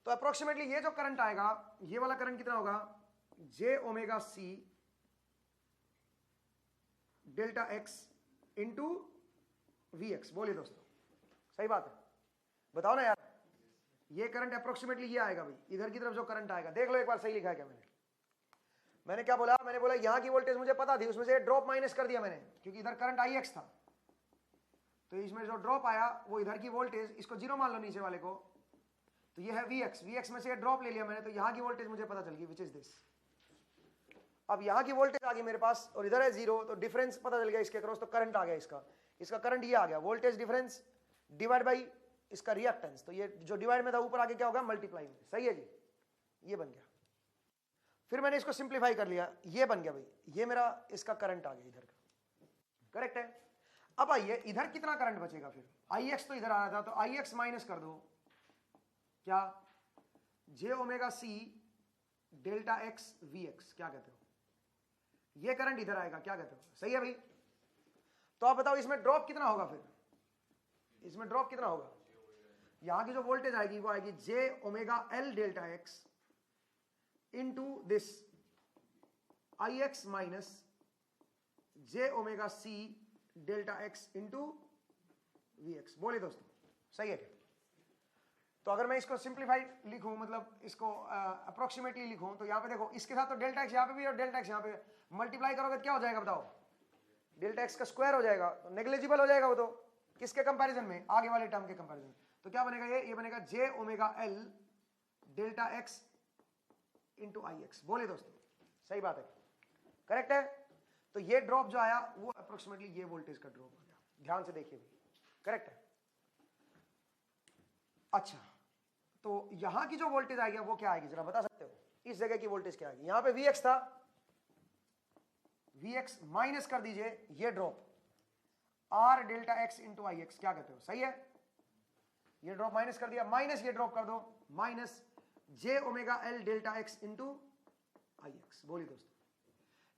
[SPEAKER 1] तो अप्रोक्सीमेटली ये जो करंट आएगा, ये वाला करंट कितना होगा? J omega C delta X into V X. बोलिए दोस्तों, सही बात है? बताओ ना यार, ये करंट अप्रोक्सीमेटली ये आएगा भाई, इधर की तरफ जो करंट आएगा। देख लो एक बार सही लिखा है क्या मैंने क्या बोला? मैंने बोला यहां की वोल्टेज मुझे पता थी, उसमें से ड्रॉप माइनस कर दिया मैंने, क्योंकि इधर करंट आई एक्स था, तो इसमें जो ड्रॉप आया वो इधर की वोल्टेज, इसको जीरो मान लो नीचे वाले को, तो ये है Vx, Vx में से ड्रॉप ले लिया मैंने, तो यहां की वोल्टेज मुझे पता चल गई, विच इज दिस। अब यहां की वोल्टेज आ गई मेरे पास और इधर है जीरो, तो डिफरेंस पता चल गया इसके क्रॉस, तो करंट आ गया इसका करंट ये आ गया, वोल्टेज डिफरेंस डिवाइड बाई इसका रिएक्टेंस। तो ये जो डिवाइड में था ऊपर आके क्या होगा? मल्टीप्लाई में। सही है जी, ये बन गया। फिर मैंने इसको सिंप्लीफाई कर लिया, ये बन गया भाई, ये मेरा इसका करंट आ गया इधर का, करेक्ट है। अब आइए इधर कितना करंट बचेगा? फिर Ix तो इधर आ रहा था, तो Ix माइनस कर दो क्या? J omega C delta X V X. क्या कहते हो? ये करंट इधर आएगा, क्या कहते हो? सही है भाई। तो आप बताओ इसमें ड्रॉप कितना होगा? फिर इसमें ड्रॉप कितना होगा? यहां की जो वोल्टेज आएगी वो आएगी J omega L delta X into this I X minus J omega C delta X into V X. बोलिए दोस्तों, सही है क्या? तो अगर मैं इसको सिंप्लीफाइड लिखूं, मतलब इसको अप्रोक्सीमेटली लिखूं, तो यहां पे देखो, इसके साथ तो डेल्टा एक्स यहां पे भी और डेल्टा एक्स यहां पे, मल्टीप्लाई करोगे तो क्या हो जाएगा बताओ? डेल्टा एक्स का स्क्वायर हो जाएगा, तो नेग्लिजिबल हो जाएगा वो तो। किसके कंपैरिजन में? आगे वाले टर्म के कंपैरिजन। तो क्या बनेगा? ये बनेगा J omega L delta X into I X. बोलिए दोस्तों, सही बात है, करेक्ट है। तो ये ड्रॉप जो आया वो अप्रोक्सीमेटली ये वोल्टेज का ड्रॉप आ गया, ध्यान से देखिए, करेक्ट है। अच्छा, तो यहां की जो वोल्टेज आएगी वो क्या आएगी जरा बता सकते हो? इस जगह की वोल्टेज क्या आएगी? यहां पे Vx था, Vx माइनस कर दीजिए ये drop R delta X into I X. क्या कहते हो? सही है। ये ड्रॉप माइनस कर दिया, माइनस ये ड्रॉप कर दो, minus J omega L delta X into I X. बोलिए दोस्तों,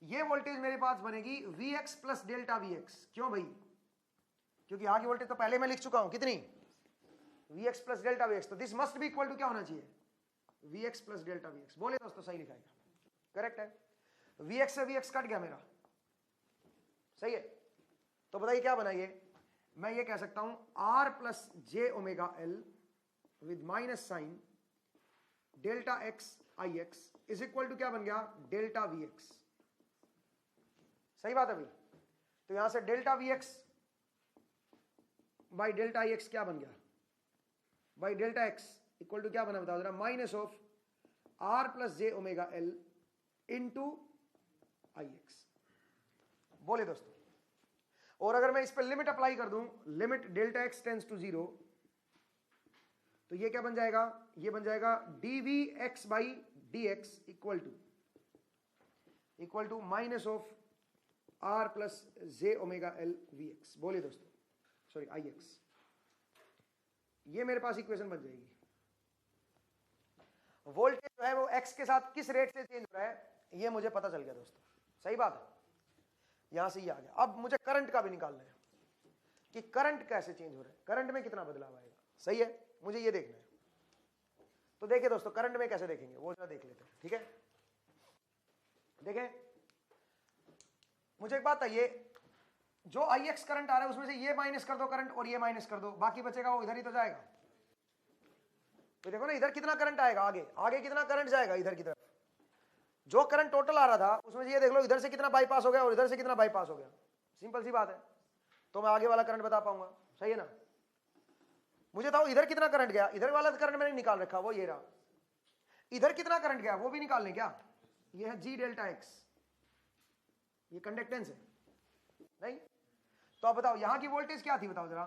[SPEAKER 1] ये वोल्टेज मेरे पास बनेगी Vx प्लस डेल्टा Vx। क्यों भाई? क्योंकि यहां की वोल्टेज तो पहले मैं लिख चुका हूं, कितनी? Vx plus delta Vx। तो this must be equal to क्या होना चाहिए? Vx plus delta Vx। बोलिए दोस्तों, सही लिखा है, करेक्ट है। Vx से Vx कट गया मेरा, सही है। तो बताइए क्या बना ये? मैं ये कह सकता हूं R plus J omega L with minus sign delta X I X is equal to क्या बन गया? Delta Vx। सही बात है भाई। तो यहां से delta Vx by delta I X क्या बन गया? By delta X equal to क्या बना बताओ जरा, minus of R plus J omega L into I X. बोले दोस्तों, और अगर मैं इस पर लिमिट अप्लाई कर दूं, limit delta X tends to 0, तो ये क्या बन जाएगा, ये बन जाएगा dv x by D X equal to minus of R plus J omega L V X. बोलिए दोस्तों, सॉरी आई एक्स। ये मेरे पास इक्वेशन बन जाएगी। वोल्टेज जो है वो x के साथ किस रेट से चेंज हो रहा है, ये मुझे पता चल गया दोस्तों। सही बात है, यहां से ये आ गया। अब मुझे करंट का भी निकालना है कि करंट कैसे चेंज हो रहा है, करंट में कितना बदलाव आएगा। सही है, मुझे ये देखना है। तो देखिए दोस्तों, करंट में कैसे देखेंगे वो जरा देख लेते हैं। ठीक है, देखें, मुझे एक बात बताइए, जो आई एक्स करंट आ रहा है उसमें से ये माइनस कर दो करंट और ये माइनस कर दो, बाकी बचेगा वो इधर ही तो जाएगा। तो देखो ना, इधर कितना करंट आएगा, आगे आगे कितना करंट जाएगा इधर की तरफ। जो करंट टोटल आ रहा था उसमें से ये देख लो इधर से कितना बाईपास हो गया और इधर से कितना बाईपास हो गया। सिंपल सी बात है, तो मैं आगे वाला करंट बता पाऊंगा। सही है ना। मुझे बताओ इधर कितना करंट गया, इधर वाला करंट मैंने निकाल रखा, वो ये रहा। इधर कितना करंट गया वो भी निकाल लें क्या। ये है जी डेल्टा एक्स, ये कंडक्टेंस है नहीं। तो अब बताओ यहां की वोल्टेज क्या थी, बताओ जरा,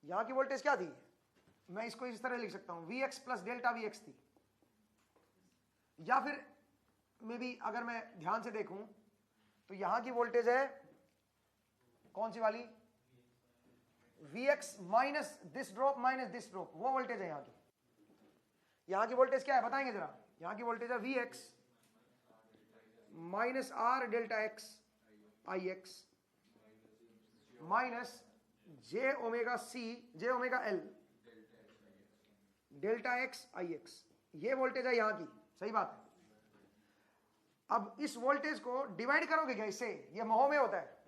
[SPEAKER 1] यहां की वोल्टेज क्या थी। मैं इसको इस तरह लिख सकता हूं, V X plus delta V X थी। या फिर मे बी अगर मैं ध्यान से देखूं तो यहां की वोल्टेज है कौन सी वाली, V X minus this drop minus this drop, वो वोल्टेज है यहां की। यहां की वोल्टेज क्या है बताएंगे जरा। यहां की वोल्टेज है V X minus R delta X I X minus J omega C J omega L delta X I X. ये वोल्टेज है यहां की। सही बात है। अब इस वोल्टेज को डिवाइड करोगे क्या इससे, ये महो में होता है,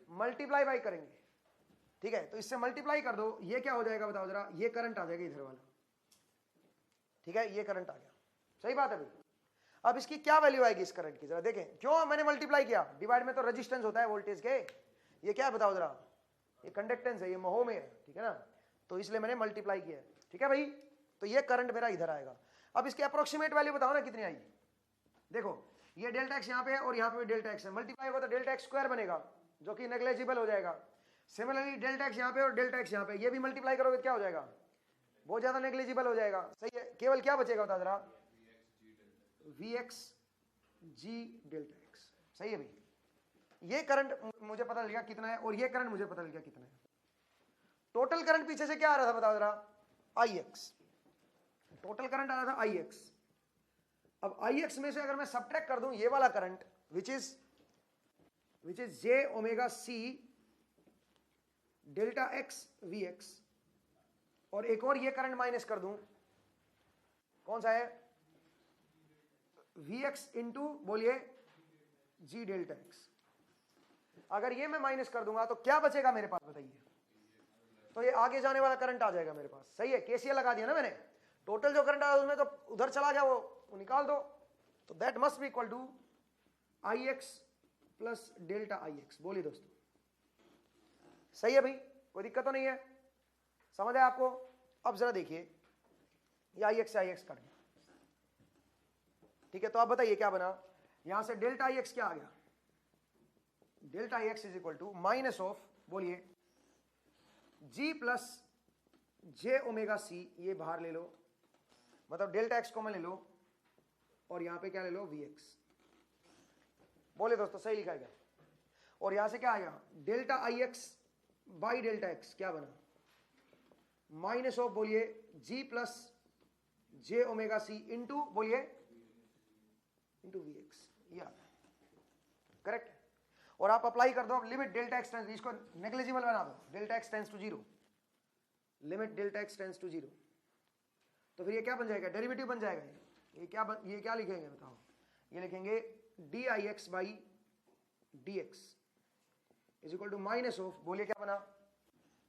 [SPEAKER 1] मल्टीप्लाई बाई करेंगे। ठीक है, तो इससे मल्टीप्लाई कर दो, ये क्या हो जाएगा बताओ जरा, ये करंट आ जाएगा इधर वाला। ठीक है, ये करंट आ गया। सही बात है भाई। अब इसकी क्या वैल्यू आएगी इस करंट की, जरा देखें। क्यों मैंने मल्टीप्लाई किया, डिवाइड में तो रेजिस्टेंस होता है वोल्टेज के, ये क्या है बताओ जरा, ये कंडक्टेंस है, ये महो में है। ठीक है ना, तो इसलिए मैंने मल्टीप्लाई किया। ठीक है भाई, तो ये करंट मेरा इधर आएगा। अब इसकी अप्रोक्सीमेट वैल्यू बताओ ना कितनी आएगी। देखो ये डेल्टा एक्स यहाँ पे है और यहाँ पे भी डेल्टा एक्स है, मल्टीप्लाई होगा तो डेल्टा एक्स स्क्वायर बनेगा जो कि नेग्लेजिबल हो जाएगा। सिमिलरली डेल्टा एक्स यहाँ पे और डेल्टा एक्स यहाँ पे, ये भी मल्टीप्लाई करोगे क्या हो जाएगा, बहुत ज्यादा नेग्लेजिबल हो जाएगा। सही है, केवल क्या बचेगा बता जरा, V X G delta X. सही है भाई। ये करंट मुझे पता लग गया कितना है और ये करंट मुझे पता लग गया कितना है। टोटल करंट पीछे से क्या आ रहा था बताओ जरा, आई एक्स। टोटल करंट आ रहा था आई एक्स। अब आई एक्स में से अगर मैं सब्ट्रैक्ट कर दूं ये वाला current which is J omega C delta X V X, और एक और ये करंट माइनस कर दूं, कौन सा है, वी एक्स इंटू बोलिए जी डेल्टा एक्स। अगर ये मैं माइनस कर दूंगा तो क्या बचेगा मेरे पास बताइए, तो ये आगे जाने वाला करंट आ जाएगा मेरे पास। सही है, केसीएल लगा दिया ना मैंने। टोटल जो करंट आया उसमें तो उधर चला गया, वो निकाल दो। तो that must be equal to I X plus delta I X. बोलिए दोस्तों, सही है भाई, कोई दिक्कत तो नहीं है, समझ आया आपको। अब जरा देखिए ये आई एक्स कट गया। ठीक है, तो आप बताइए क्या बना, यहां से डेल्टा आई एक्स क्या आ गया, delta I X is equal to minus of बोलिए जी प्लस जे ओमेगा सी, ये बाहर ले लो, मतलब डेल्टा एक्स को मैं ले लो और यहां पे क्या ले लो वी एक्स। बोले दोस्तों सही लिखा गया। और यहां से क्या आया, delta I X by delta x क्या बना, माइनस ऑफ बोलिए G plus J omega C into बोलिए इंटू वी एक्स। ये आता है करेक्ट। और आप अप्लाई कर दो, अब लिमिट डेल्टा एक्स टेंस, इसको नेग्लिजिबल बना दो, delta X tends to zero, limit delta X tends to zero. तो फिर ये क्या बन जाएगा, डेरिवेटिव बन जाएगा। ये क्या लिखेंगे बताओ, ये लिखेंगे D I X by D X is equal to minus of बोलिए क्या बना,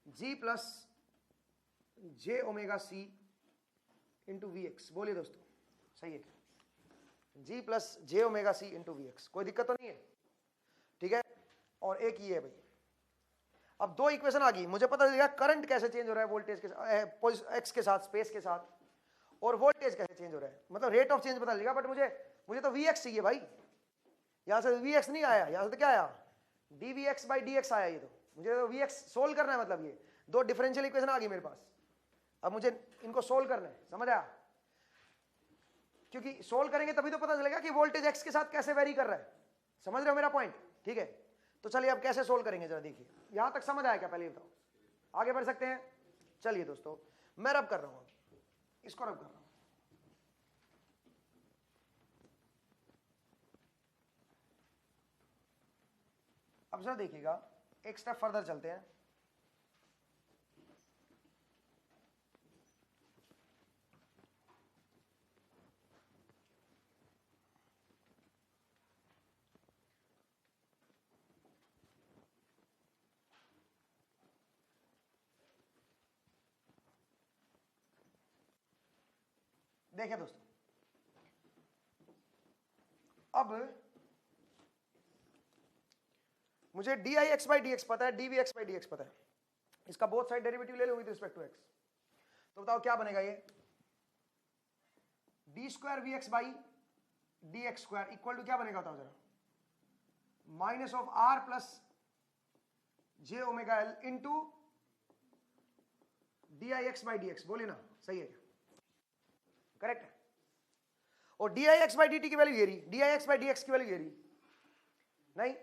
[SPEAKER 1] G plus J omega C into V X. बोलिए दोस्तों सही है क्या, G plus J omega C into V X. कोई दिक्कत तो नहीं है, ठीक है। और एक ये है भाई, अब दो इक्वेशन आ गई, मुझे पता चलेगा करंट कैसे चेंज हो रहा है वोल्टेज के साथ, एक्स के साथ, स्पेस के साथ, और वोल्टेज कैसे चेंज हो रहा है, मतलब रेट ऑफ चेंज पता चलेगा। बट मुझे तो वी एक्स चाहिए भाई, यहां से वी एक्स नहीं आया, यहां से तो क्या आया, D V X by D X आया। ये तो मुझे तो वी एक्स सोल्व करना है, मतलब ये दो डिफरेंशियल इक्वेशन आ गई मेरे पास, अब मुझे इनको सोल्व करना है, समझ आया? क्योंकि सोल्व करेंगे तभी तो पता चलेगा कि वोल्टेज एक्स के साथ कैसे वेरी कर रहा है, समझ रहे हो मेरा पॉइंट? ठीक है, तो चलिए अब कैसे सोल्व करेंगे जरा देखिए, यहां तक समझ आया क्या? पहले बताओ, आगे बढ़ सकते हैं? चलिए दोस्तों, मैं रब कर रहा हूं, इसको रब कर रहा हूं। अब जरा देखिएगा, एक स्टेप फर्दर चलते हैं। देखिए दोस्तों, अब मुझे D I X by D X पता है, D V X by D X पता है, इसका बोथ साइड डेरिवेटिव ले लो विद रिस्पेक्ट टू एक्स, तो बताओ क्या बनेगा ये, D square V X by D X square equal to क्या बनेगा बताओ जरा, minus of R plus J omega L into D I X by D X, बोलिए ना, सही है क्या? करेक्ट है। और D I X by D T की वैल्यू ये रही, D I X by D x की वैल्यू ये रही, नहीं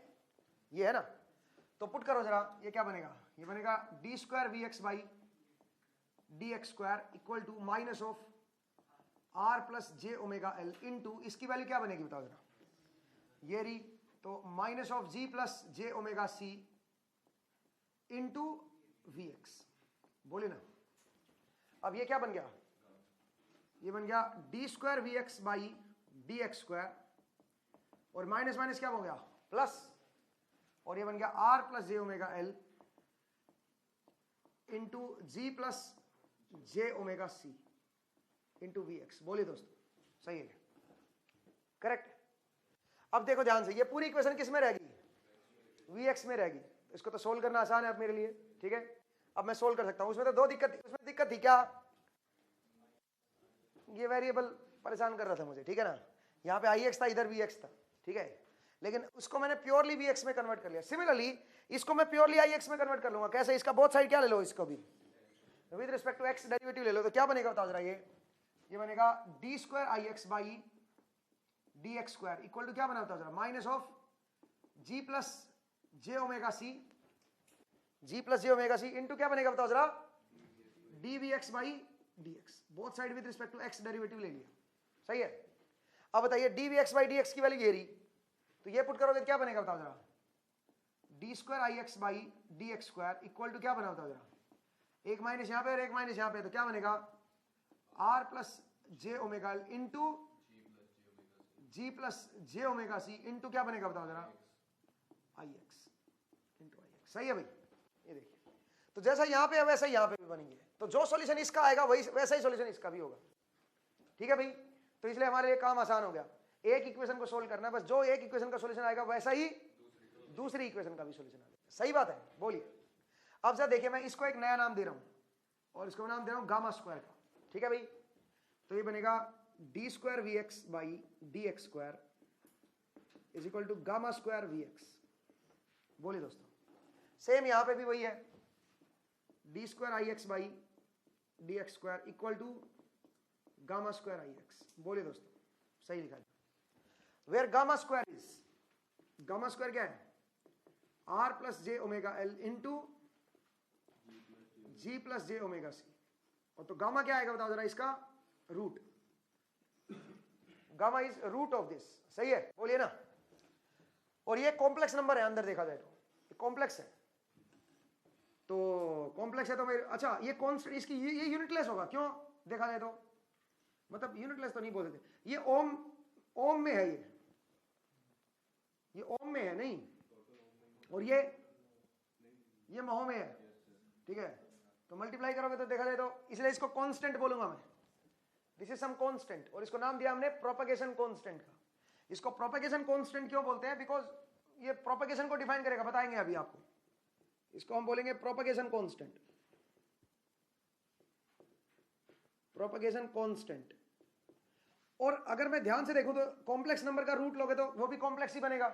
[SPEAKER 1] ये है ना, तो पुट करो जरा, ये क्या बनेगा, ये बनेगा D square V X by D X square equal to minus of R plus J omega L into, इसकी वैल्यू क्या बनेगी बताओ जरा, ये रही, तो minus of G plus J omega C into V X, बोलिए ना। अब ये क्या बन गया, ये बन गया D square V X by D X square, और माइनस माइनस क्या हो गया प्लस, और ये बन गया R plus J omega L into G plus J omega C into V X, बोलिए दोस्तों, सही है क्या? करेक्ट। अब देखो ध्यान से, ये पूरी इक्वेशन किस में रहेगी, वी एक्स में रहेगी, इसको तो सोल्व करना आसान है अब मेरे लिए, ठीक है, अब मैं सोल्व कर सकता हूं। उसमें तो दो दिक्कत थी, उसमें दिक्कत थी क्या, ये वेरिएबल परेशान कर रहा था मुझे, ठीक है ना, यहाँ पे आई एक्स था, इधर वी एक्स था, ठीक है, लेकिन उसको मैंने प्योरली वी एक्स में कन्वर्ट कर लिया। सिमिलरली इसको मैं प्योरली आई एक्स में कन्वर्ट कर लूंगा, कैसे, इसका बोथ साइड क्या ले लो, इसको भी with respect to X derivative ले लो, तो क्या बनेगा बताओ जरा, ये बनेगा D square I X by D X square equal to क्या बना बताओ जरा, minus of G plus J omega C, G plus J omega C into क्या बनेगा बताओ जरा, D V X by D X, both side with respect to X derivative ले लिया, सही है। अब बताइए D V X by D x की वैल्यू ये रही, तो ये पुट करोगे क्या बनेगा बताओ जरा, D square I X by D X square equal to क्या बना बताओ जरा, एक माइनस यहाँ पे और एक माइनस यहाँ पे, तो क्या बनेगा R plus J omega L into G plus J omega C into क्या बनेगा बताओ जरा, I X into I X, सही है भाई। ये देखिए, तो जैसा यहाँ पे है वैसा यहाँ पे भी बनेंगे, तो जो सॉल्यूशन इसका आएगा वही वैसा ही सॉल्यूशन इसका भी होगा, ठीक है भाई। तो इसलिए हमारे लिए काम आसान हो गया, एक इक्वेशन को सोल्व करना है, बस जो एक इक्वेशन का सॉल्यूशन आएगा वैसा ही दूसरी इक्वेशन का भी सॉल्यूशन आएगा, सही बात है, बोलिए। अब जरा देखिए, मैं इसको एक नया नाम दे रहा हूं, और इसको नाम दे रहा हूं गामा स्क्वायर का, ठीक है भाई। तो ये बनेगा D square V X by D X square is equal to gamma square V X, बोलिए दोस्तों। सेम यहां पे भी वही है, D square I X by D X square equal to gamma square I X, बोलिए दोस्तों, सही लिखा है। Where gamma square is, gamma square क्या है, R plus J omega L into G plus J omega C, और तो gamma क्या आएगा बताओ जरा, इसका root, gamma is root of this, सही है, बोलिए ना। और ये कॉम्प्लेक्स नंबर है, अंदर देखा जाए तो कॉम्प्लेक्स है, तो कॉम्प्लेक्स है तो मेरे, अच्छा ये कॉन्स्टेंट, इसकी ये यूनिटलेस होगा, क्यों देखा जाए तो, मतलब यूनिटलेस तो नहीं बोल सकते, ये ओम में है, ये ओम में है नहीं, और ये महो में है, ठीक है, तो मल्टीप्लाई करोगे तो देखा जाए तो, इसलिए इसको कांस्टेंट बोलूंगा मैं, दिस इज सम कांस्टेंट, और इसको नाम दिया हमने प्रोपगेशन कांस्टेंट का। इसको प्रोपगेशन कांस्टेंट क्यों बोलते हैं, बिकॉज ये प्रोपगेशन को डिफाइन करेगा, बताएंगे अभी आपको, इसको हम बोलेंगे प्रोपगेशन कांस्टेंट, प्रोपगेशन कांस्टेंट। और अगर मैं ध्यान से देखूं तो कॉम्प्लेक्स नंबर का रूट लोगे तो वो भी कॉम्प्लेक्स ही बनेगा।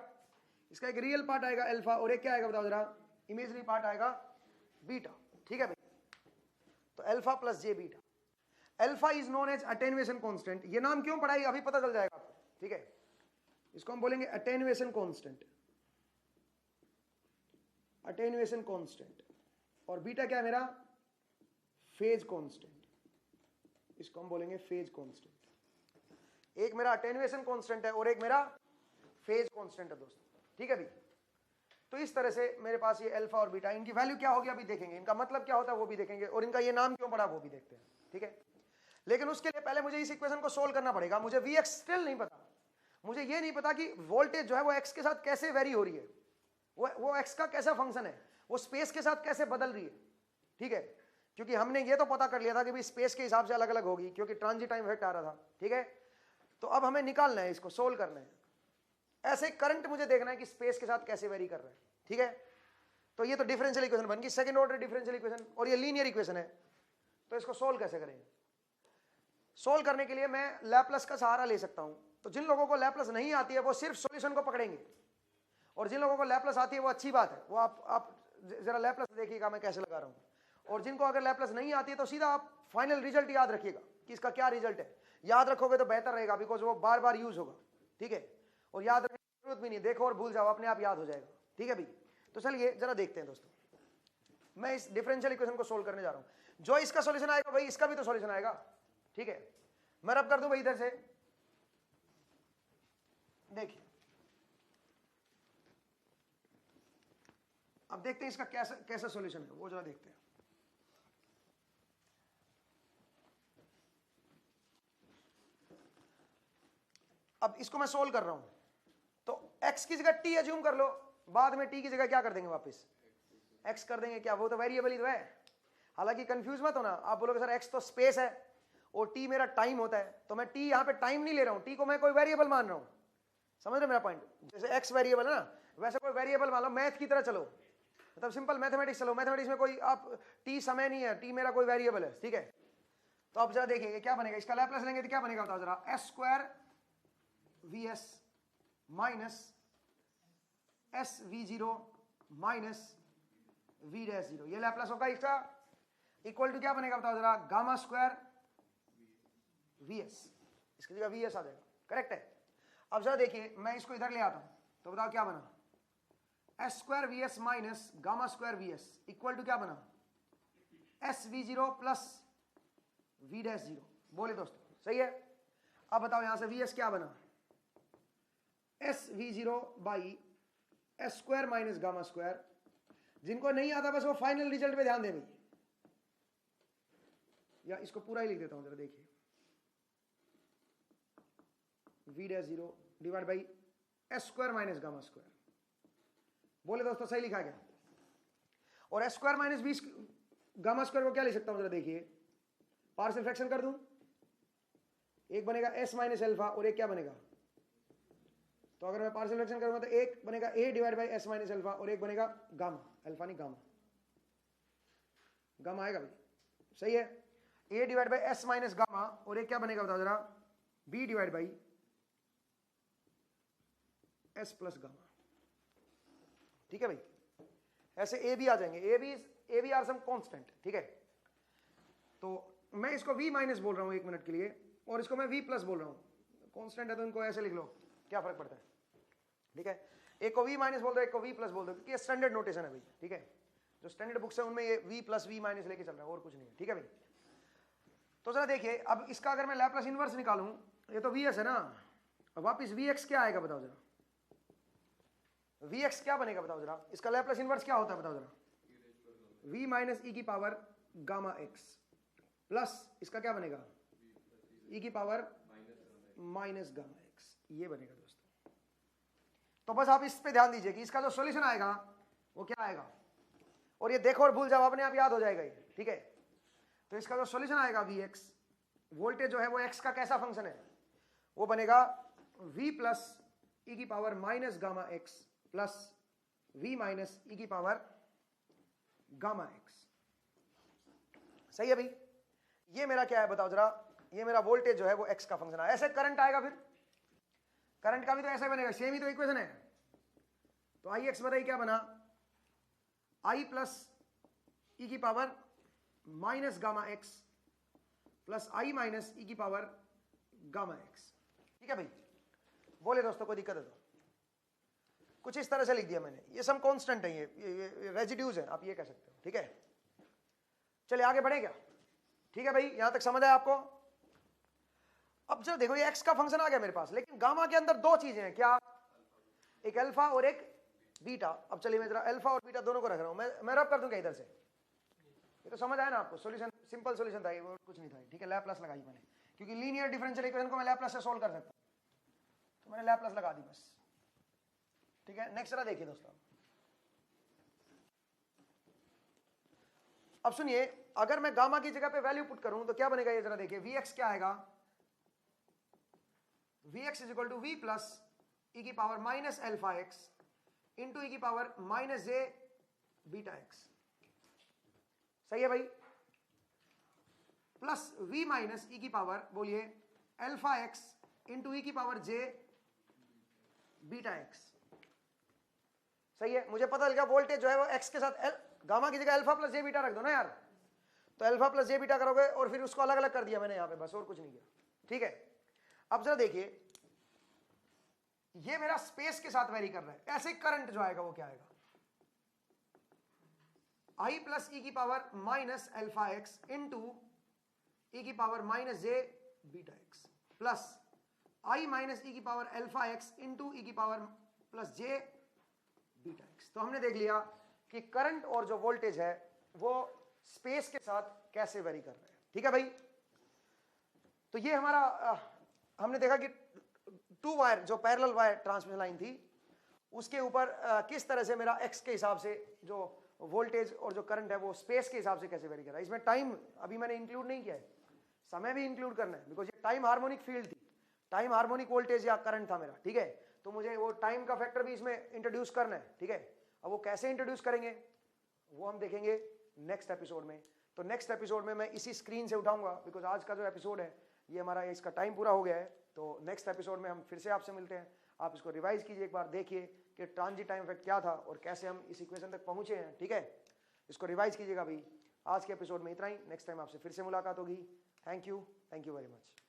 [SPEAKER 1] इसका एक रियल पार्ट आएगा अल्फा और एक क्या आएगा बताओ जरा, इमेजरी पार्ट आएगा बीटा। ठीक है भाई, तो alpha plus J beta. Alpha is known as attenuation constant. ये नाम क्यों पढ़ा है अभी पता चल जाएगा आपको। ठीक है, इसको हम बोलेंगे अटेन्युएशन कांस्टेंट, अटेन्युएशन कांस्टेंट। और बीटा क्या है मेरा, फेज कांस्टेंट। इसको हम बोलेंगे फेज कांस्टेंट। एक मेरा अटेन्युएशन कांस्टेंट है और एक मेरा फेज कांस्टेंट है दोस्तों। ठीक है भाई, तो इस तरह से मेरे पास ये अल्फा और बीटा, इनकी वैल्यू क्या होगी अभी देखेंगे, इनका मतलब क्या होता है वो भी देखेंगे, और इनका ये नाम क्यों पड़ा वो भी देखते हैं। ठीक है, लेकिन उसके लिए पहले मुझे इस इक्वेशन को सोल्व करना पड़ेगा। मुझे वी एक्स स्टिल नहीं पता, मुझे ये नहीं पता कि वोल्टेज जो है वो एक्स के साथ कैसे वेरी हो रही है, वो एक्स का कैसा फंक्शन है, वो स्पेस के साथ कैसे बदल रही है। ठीक है, क्योंकि हमने ये तो पता कर लिया था कि भाई स्पेस के हिसाब से अलग अलग होगी क्योंकि ट्रांजिट टाइम इफेक्ट आ रहा था। ठीक है, तो अब हमें निकालना है, इसको सोल्व करना है। ऐसे करंट मुझे देखना है कि स्पेस के साथ कैसे वेरी कर रहा है। ठीक है, तो ये तो डिफरेंशियल इक्वेशन बन गई, सेकंड ऑर्डर डिफरेंशियल इक्वेशन, और ये लीनियर इक्वेशन है। तो इसको सोल्व कैसे करेंगे, सोल्व करने के लिए मैं लैपलेस का सहारा ले सकता हूं। तो जिन लोगों को लैपलेस नहीं आती है वो सिर्फ सॉल्यूशन को पकड़ेंगे, और जिन लोगों को लैपलेस आती है वो अच्छी बात है, वो आप जरा लैपलेस देखिएगा मैं कैसे लगा रहा हूं। और जिनको अगर लैपलेस नहीं आती है तो सीधा आप फाइनल रिजल्ट याद रखिएगा कि इसका क्या रिजल्ट है। याद रखोगे तो बेहतर रहेगा, बिकॉज वो बार बार यूज होगा। ठीक है, और याद रखने की जरूरत भी नहीं, देखो और भूल जाओ, अपने आप याद हो जाएगा। ठीक है भाई, तो चलिए जरा देखते हैं दोस्तों, मैं इस डिफरेंशियल इक्वेशन को सोल्व करने जा रहा हूं। जो इसका सॉल्यूशन आएगा भाई इसका भी तो सॉल्यूशन आएगा। ठीक है, मैं रब कर दूं भाई इधर से, देखिए अब देखते हैं इसका कैसा कैसा सॉल्यूशन है वो जरा देखते हैं। अब इसको मैं सोल्व कर रहा हूं, तो x की जगह t एज्यूम कर लो, बाद में t की जगह क्या कर देंगे वापस x कर देंगे। क्या वो तो वेरिएबल ही तो है। हालांकि कंफ्यूज मत होना, आप बोलोगे सर x तो स्पेस है और t मेरा टाइम होता है, तो मैं t यहां पे टाइम नहीं ले रहा हूं, t को मैं कोई वेरिएबल मान रहा हूं। समझ रहे मेरा पॉइंट, जैसे x वेरिएबल है ना, वैसे कोई वेरिएबल मान लो, मैथ की तरह चलो, मतलब सिंपल मैथमेटिक्स चलो। मैथमेटिक्स में कोई आप t समय नहीं है, t मेरा कोई वेरिएबल है। ठीक है, तो अब जरा देखिए क्या बनेगा, इसका लैपलेस लेंगे तो क्या बनेगा बताओ जरा, S square V S minus S V zero minus V dash zero, ये लैपलेस होगा इसका, इक्वल टू क्या बनेगा बताओ जरा, गामा स्क्वायर वी एस, इसकी जगह वी एस आ जाएगा। करेक्ट है। अब जरा देखिए मैं इसको इधर ले आता हूं, तो बताओ क्या बना, S square V S minus gamma square V S equal to क्या बना, S V zero plus V dash zero. बोले दोस्तों सही है। अब बताओ यहां से वी एस क्या बना, S V zero by S square minus gamma square. जिनको नहीं आता बस वो फाइनल रिजल्ट पे ध्यान दें भाई, या इसको पूरा ही लिख देता हूं जरा देखिए, V dash zero divide by S square minus gamma square. बोले दोस्तों सही लिखा गया। और S square minus B gamma square को क्या लिख सकता हूं जरा देखिए, पार्शियल फ्रैक्शन कर दूं, एक बनेगा एस माइनस अल्फा और एक क्या बनेगा, तो अगर मैं पार्शियल फ्रैक्शन करूंगा तो एक बनेगा A divide by S minus alpha और एक बनेगा गामा, अल्फा नहीं गामा, गामा आएगा भाई सही है, A divide by S minus gamma और एक क्या बनेगा बताओ जरा, B divide by S plus gamma. ठीक है भाई, ऐसे ए भी आ जाएंगे, A B are some constant. ठीक है, तो मैं इसको v माइनस बोल रहा हूं एक मिनट के लिए, और इसको मैं v प्लस बोल रहा हूं, कांस्टेंट है तो इनको ऐसे लिख लो, क्या फर्क पड़ता है। ठीक है, एक को v माइनस बोल दो, एक को v प्लस बोल दो, क्योंकि ये स्टैंडर्ड नोटेशन है भाई। ठीक है, जो स्टैंडर्ड बुक्स है उनमें ये v प्लस v माइनस लेके चल रहा है, और कुछ नहीं है। ठीक है भाई, तो जरा देखिए अब इसका अगर मैं लैपलेस इनवर्स निकालूं, ये तो vs है ना, वापिस vx क्या आएगा बताओ जरा, vx क्या बनेगा बताओ जरा, इसका लैपलेस इनवर्स क्या होता है बताओ जरा, v माइनस ई की पावर गामा x प्लस इसका क्या बनेगा, e की पावर माइनस गामा x, ये बनेगा दोस्तों। तो बस आप इस पे ध्यान दीजिए कि इसका जो सॉल्यूशन आएगा वो क्या आएगा, और ये देखो और भूल जाओ, अपने आप याद हो जाएगा ये। ठीक है, तो इसका जो सॉल्यूशन आएगा vx, वोल्टेज जो है वो x का कैसा फंक्शन है, वो बनेगा v प्लस e की power minus gamma x plus v minus e की पावर गामा एक्स। सही है भाई, ये मेरा क्या है बताओ जरा, ये मेरा वोल्टेज जो है वो एक्स का फंक्शन है। ऐसे करंट आएगा, फिर करंट का भी तो ऐसे बनेगा, सेम ही तो इक्वेशन है। तो आई एक्स बताइए क्या बना, आई प्लस ई की power minus gamma X plus आई माइनस ई की पावर गामा एक्स। ठीक है भाई, बोले दोस्तों कोई दिक्कत है तो? कुछ इस तरह से लिख दिया मैंने, ये सम कांस्टेंट है, ये रेजिड्यूज है, आप ये कह सकते हो। ठीक है, चलिए आगे बढ़े क्या? ठीक है भाई, यहां तक समझ आया आपको? अब जब देखो ये एक्स का फंक्शन आ गया मेरे पास, लेकिन गामा के अंदर दो चीजें हैं, क्या? एक अल्फा और एक बीटा। अब चलिए मैं जरा अल्फा और बीटा दोनों को रख रहा हूं, मैं रब कर दूं क्या इधर से? ये तो समझ आया ना आपको? सॉल्यूशन सिंपल सॉल्यूशन था ये, वो कुछ नहीं था। ठीक है, लैप्लास लगाई मैंने, क्योंकि लीनियर डिफरेंशियल इक्वेशन को मैं लैप्लास से सोल्व कर सकता हूं, तो मैंने लैप्लास लगा दी बस। ठीक है, नेक्स्ट जरा देखिए दोस्तों। अब सुनिए, अगर मैं गामा की जगह पे वैल्यू पुट करूं तो क्या बनेगा, ये जरा देखिए। Vx क्या आएगा? Vx is equal to v plus ई की power minus alpha x into ई की पावर माइनस जे बीटा एक्स। सही है भाई, प्लस v माइनस ई की पावर, बोलिए, अल्फा एक्स इंटू ई की पावर जे बीटा एक्स। सही है, मुझे पता लगा वोल्टेज जो है वो एक्स के साथ गामा की जगह अल्फा प्लस जे बीटा रख दो ना यार, तो अल्फा प्लस जे बीटा करोगे और फिर उसको अलग अलग कर दिया मैंने यहां पे, बस और कुछ नहीं किया। ठीक है, अब जरा देखिए, ये मेरा स्पेस के साथ वेरी कर रहा है, ऐसे करंट जो आएगा वो क्या आएगा? आई प्लस ई की power minus alpha x into ई की पावर माइनस जे बीटा एक्स प्लस आई माइनस ई की पावर अल्फा एक्स इंटू ई की पावर प्लस जे बीटा एक्स। तो हमने देख लिया कि करंट और जो वोल्टेज है वो स्पेस के साथ कैसे वेरी कर रहे हैं। ठीक है भाई, तो ये हमारा हमने देखा कि टू वायर जो पैरेलल वायर ट्रांसमिशन लाइन थी उसके ऊपर किस तरह से मेरा एक्स के हिसाब से जो वोल्टेज और जो करंट है वो स्पेस के हिसाब से कैसे वेरी कर रहा है। इसमें टाइम अभी मैंने इंक्लूड नहीं किया है, समय भी इंक्लूड करना है, बिकॉज ये टाइम हार्मोनिक फील्ड थी, टाइम हार्मोनिक वोल्टेज या करंट था मेरा। ठीक है, तो मुझे वो टाइम का फैक्टर भी इसमें इंट्रोड्यूस करना है। ठीक है, अब वो कैसे इंट्रोड्यूस करेंगे वो हम देखेंगे नेक्स्ट एपिसोड में। तो नेक्स्ट एपिसोड में मैं इसी स्क्रीन से उठाऊंगा, बिकॉज आज का जो एपिसोड है ये हमारा, इसका टाइम पूरा हो गया है। तो नेक्स्ट एपिसोड में हम फिर से आपसे मिलते हैं, आप इसको रिवाइज कीजिए एक बार, देखिए कि ट्रांजिट टाइम इफेक्ट क्या था और कैसे हम इस इक्वेशन तक पहुंचे हैं। ठीक है, इसको रिवाइज कीजिएगा भाई। आज के एपिसोड में इतना ही, नेक्स्ट टाइम आपसे फिर से मुलाकात होगी। Thank you very much.